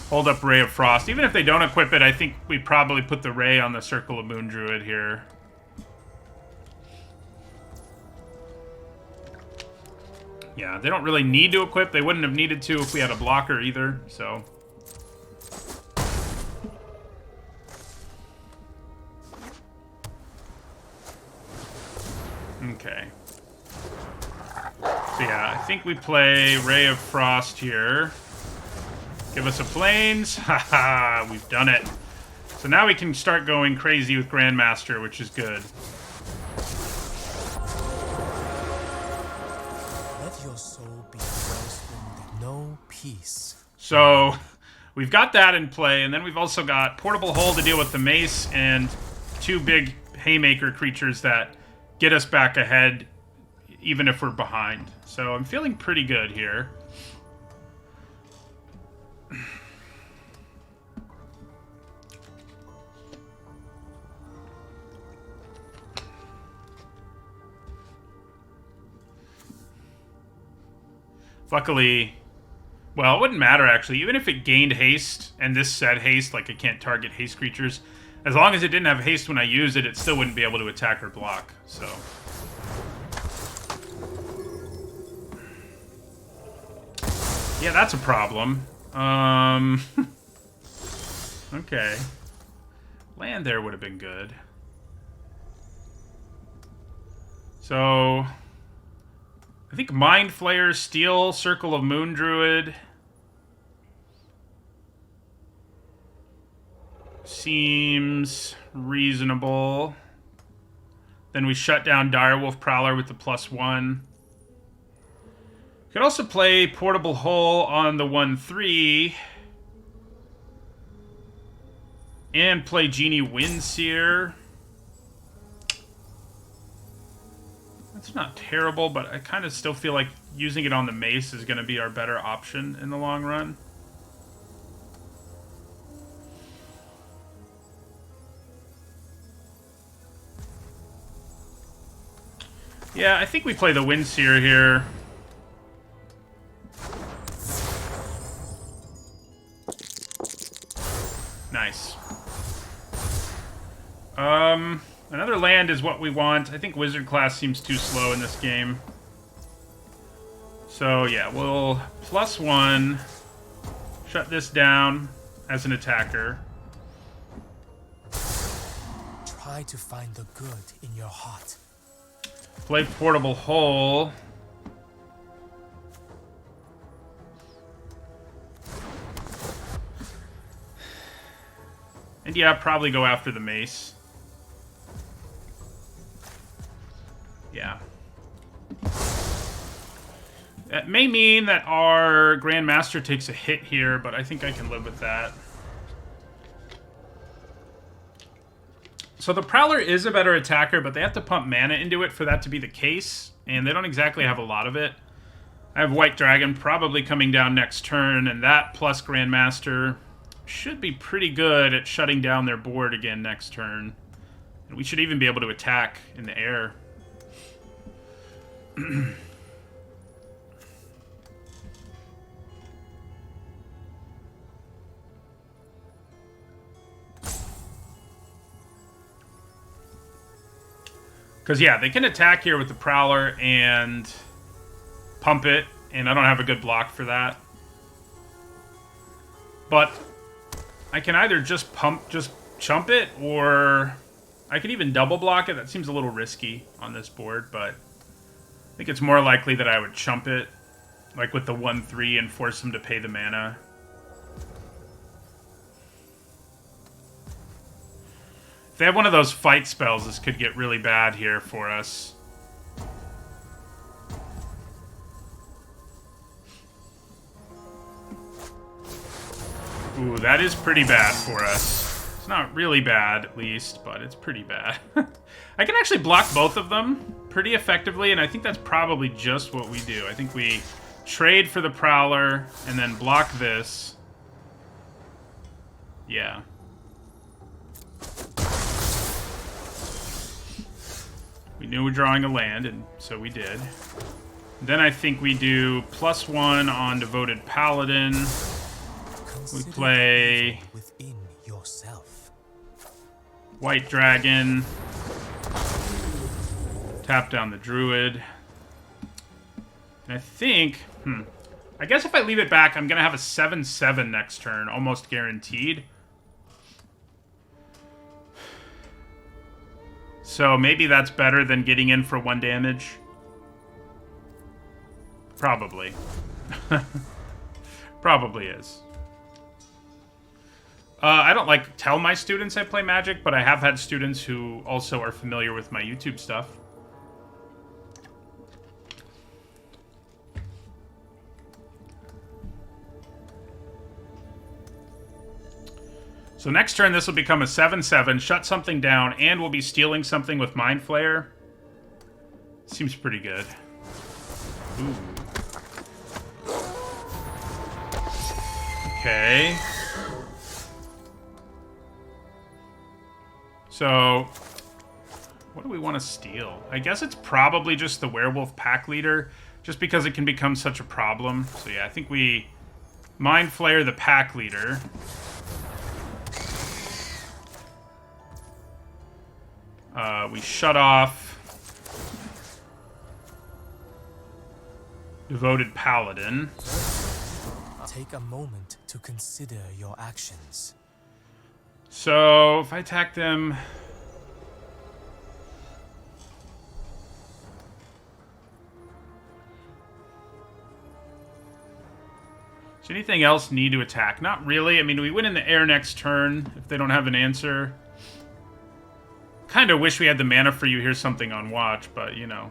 Hold up Ray of Frost. Even if they don't equip it, I think we probably put the Ray on the Circle of Moon Druid here. Yeah, they don't really need to equip. They wouldn't have needed to if we had a blocker either, so... okay. So yeah, I think we play Ray of Frost here. Give us a Plains. Haha, we've done it. So now we can start going crazy with Grandmaster, which is good. Let your soul be wellspring with no peace. So we've got that in play, and then we've also got Portable Hole to deal with the mace and 2 big Haymaker creatures that get us back ahead even if we're behind. So I'm feeling pretty good here. Luckily, well, it wouldn't matter actually. Even if it gained haste and this said haste, like it can't target haste creatures, as long as it didn't have haste when I used it, it still wouldn't be able to attack or block. So, yeah, that's a problem. Okay. Land there would have been good. So, I think Mind Flayer, Steel, Circle of Moon Druid seems reasonable. Then we shut down Direwolf Prowler with the +1. Could also play Portable Hole on the 1/3. And play Genie Windseer. That's not terrible, but I kind of still feel like using it on the mace is going to be our better option in the long run. Yeah, I think we play the Windseer here. Nice. Another land is what we want. I think Wizard class seems too slow in this game. So yeah, we'll +1, shut this down as an attacker. Try to find the good in your heart. Play Portable Hole. And yeah, probably go after the mace. Yeah. That may mean that our Grandmaster takes a hit here, but I think I can live with that. So the Prowler is a better attacker, but they have to pump mana into it for that to be the case, and they don't exactly have a lot of it. I have White Dragon probably coming down next turn, and that plus Grandmaster should be pretty good at shutting down their board again next turn. And we should even be able to attack in the air. Because, yeah, they can attack here with the Prowler and pump it, and I don't have a good block for that. But I can either just chump it, or I can even double block it. That seems a little risky on this board, but I think it's more likely that I would chump it, like with the 1/3, and force them to pay the mana. If they have one of those fight spells, this could get really bad here for us. Ooh, that is pretty bad for us. It's not really bad, at least, but it's pretty bad. I can actually block both of them pretty effectively, and I think that's probably just what we do. I think we trade for the Prowler, and then block this. Yeah. We knew we were drawing a land, and so we did. Then I think we do +1 on Devoted Paladin. We play within yourself. White Dragon. Tap down the Druid. And I think, I guess if I leave it back, I'm going to have a 7/7 next turn, almost guaranteed. So maybe that's better than getting in for 1 damage. Probably. Probably is. I don't like tell my students I play Magic, but I have had students who also are familiar with my YouTube stuff. So next turn, this will become a 7/7, shut something down, and we'll be stealing something with Mind Flayer. Seems pretty good. Ooh. Okay. So, what do we want to steal? I guess it's probably just the Werewolf Pack Leader, just because it can become such a problem. So yeah, I think we Mind Flayer the Pack Leader. We shut off Devoted Paladin. Take a moment to consider your actions. So, if I attack them... Does anything else need to attack? Not really. I mean, we win in the air next turn if they don't have an answer. Kind of wish we had the mana for you. Here's something on watch, but, you know.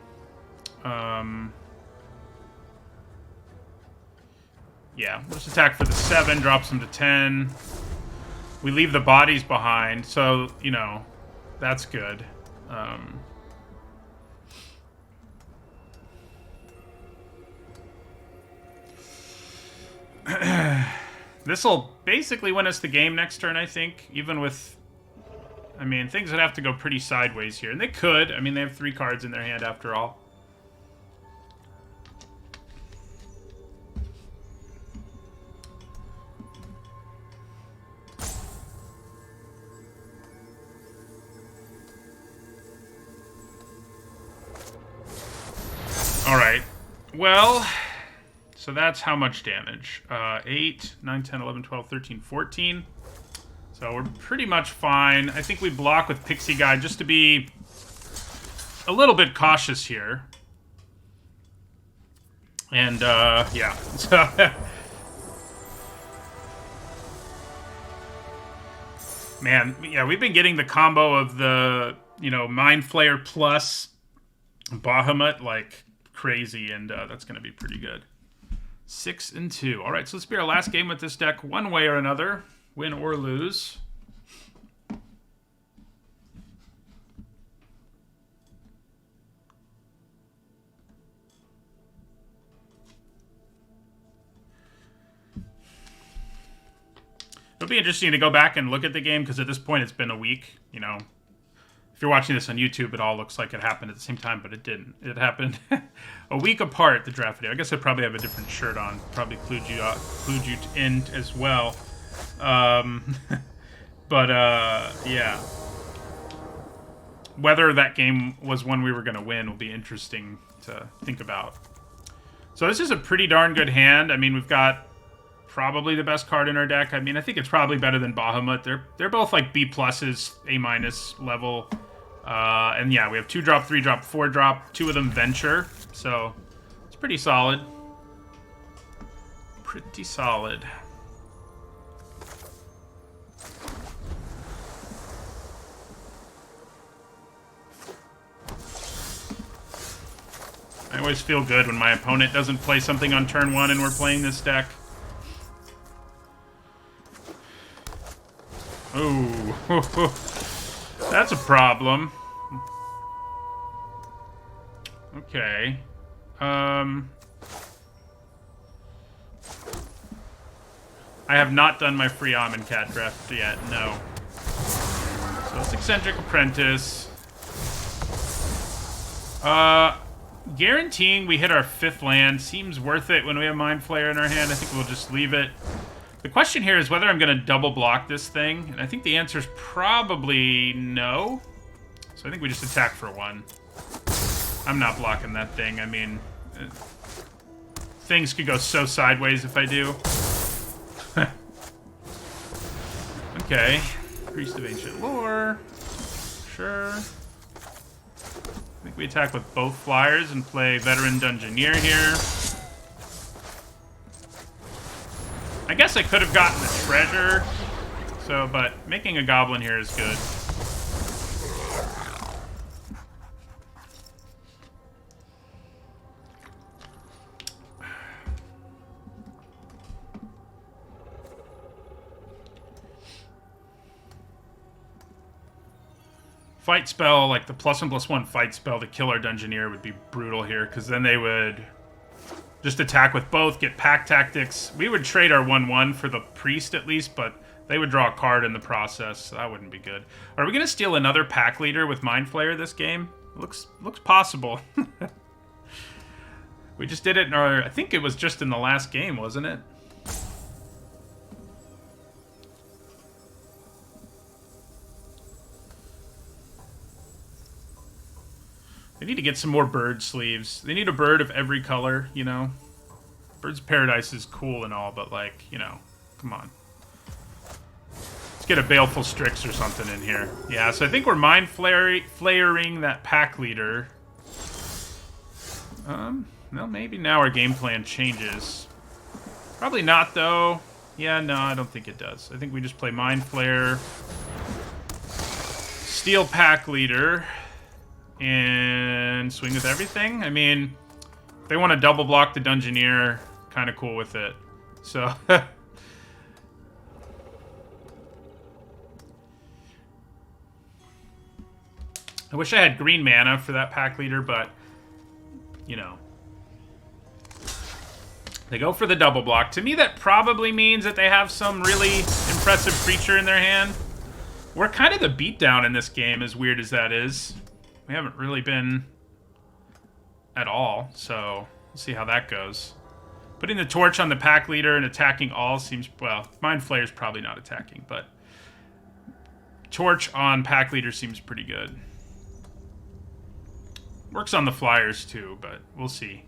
Yeah, we'll just attack for the 7, drops them to 10. We leave the bodies behind, so, you know, that's good. This'll basically win us the game next turn, I think, even with... I mean, things would have to go pretty sideways here. And they could. I mean, they have 3 cards in their hand after all. Alright. Well, so that's how much damage. 8, 9, 10, 11, 12, 13, 14. So we're pretty much fine. I think we block with Pixie Guide just to be a little bit cautious here. And, yeah. So man, yeah, we've been getting the combo of the, you know, Mind Flayer plus Bahamut like crazy, and that's going to be pretty good. 6 and 2. All right, so let's be our last game with this deck one way or another. Win or lose. It'll be interesting to go back and look at the game, because at this point it's been a week. You know, if you're watching this on YouTube, it all looks like it happened at the same time, but it didn't. It happened a week apart, the draft video. I guess I probably have a different shirt on. Probably clued you in as well. But yeah, whether that game was one we were going to win will be interesting to think about. So this is a pretty darn good hand. I mean, we've got probably the best card in our deck. I mean, I think it's probably better than Bahamut. They're both like B+, A- level. And yeah, we have 2-drop, 3-drop, 4-drop, 2 of them venture. So it's pretty solid. Pretty solid. always feel good when my opponent doesn't play something on turn 1 and we're playing this deck. Ooh. That's a problem. Okay. I have not done my free Amonkhet draft yet, no. So it's Eccentric Apprentice. Guaranteeing we hit our 5th land seems worth it when we have Mind Flayer in our hand. I think we'll just leave it. The question here is whether I'm going to double block this thing, and I think the answer is probably no. So I think we just attack for 1. I'm not blocking that thing. I mean, things could go so sideways if I do. Okay. Priest of Ancient Lore. Sure. I think we attack with both flyers and play Veteran Dungeoneer here. I guess I could have gotten the treasure. So, but making a goblin here is good. Fight spell, like the +1/+1 fight spell to kill our Dungeoneer would be brutal here, because then they would just attack with both, get pack tactics. We would trade our 1/1 for the priest at least, but they would draw a card in the process, so that wouldn't be good. Are we going to steal another pack leader with Mind Flayer this game? Looks possible. We just did it in our... I think it was just in the last game, wasn't it? They need to get some more bird sleeves. They need a bird of every color, you know? Bird's Paradise is cool and all, but, like, you know, come on. Let's get a Baleful Strix or something in here. Yeah, so I think we're Mind Flayering that pack leader. Well, maybe now our game plan changes. Probably not, though. Yeah, no, I don't think it does. I think we just play Mind Flayer, steal pack leader, and swing with everything. I mean, if they want to double block the Dungeoneer, kind of cool with it. So, I wish I had green mana for that pack leader, but, you know. They go for the double block. To me, that probably means that they have some really impressive creature in their hand. We're kind of the beatdown in this game, as weird as that is. We haven't really been at all, so we'll see how that goes. Putting the torch on the pack leader and attacking all seems... Well, Mind Flayer's probably not attacking, but... Torch on pack leader seems pretty good. Works on the flyers, too, but we'll see.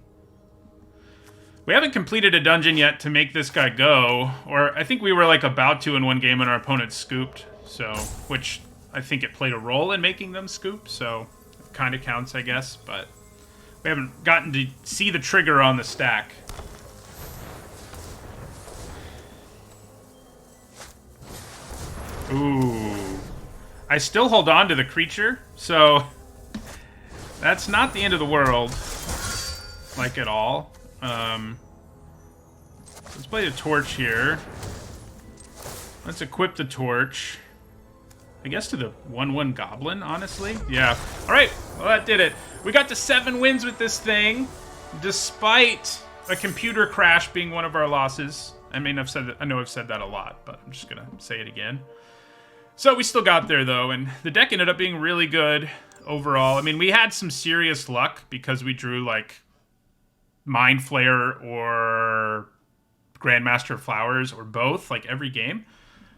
We haven't completed a dungeon yet to make this guy go, or I think we were, like, about to in one game and our opponent scooped, so... Which I think it played a role in making them scoop, so... Kind of counts, I guess, but we haven't gotten to see the trigger on the stack. Ooh. I still hold on to the creature, so that's not the end of the world, like at all. Let's play the torch here. Let's equip the torch. I guess to the 1/1 goblin, honestly. Yeah. All right. Well, that did it. We got to 7 wins with this thing, despite a computer crash being one of our losses. I mean, I know I've said that a lot, but I'm just gonna say it again. So we still got there though, and the deck ended up being really good overall. I mean, we had some serious luck because we drew like Mind Flayer or Grandmaster Flowers or both, like every game.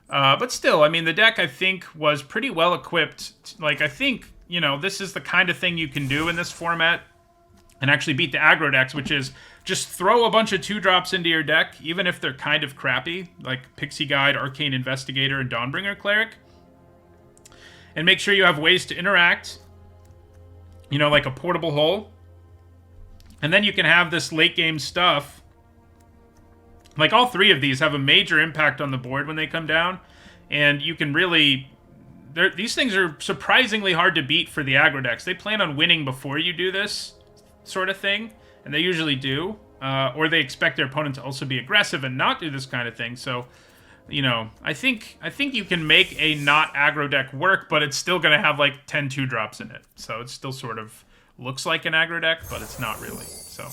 But still, I mean, the deck, I think, was pretty well equipped. Like, I think, you know, this is the kind of thing you can do in this format and actually beat the aggro decks, which is just throw a bunch of 2-drops into your deck, even if they're kind of crappy, like Pixie Guide, Arcane Investigator, and Dawnbringer Cleric. And make sure you have ways to interact, you know, like a portable hole. And then you can have this late-game stuff. Like, all 3 of these have a major impact on the board when they come down. And you can really... These things are surprisingly hard to beat for the aggro decks. They plan on winning before you do this sort of thing. and they usually do, or they expect their opponent to also be aggressive and not do this kind of thing. So, you know, I think you can make a not aggro deck work, but it's still going to have like 10 2-drops in it. So it still sort of looks like an aggro deck, but it's not really. So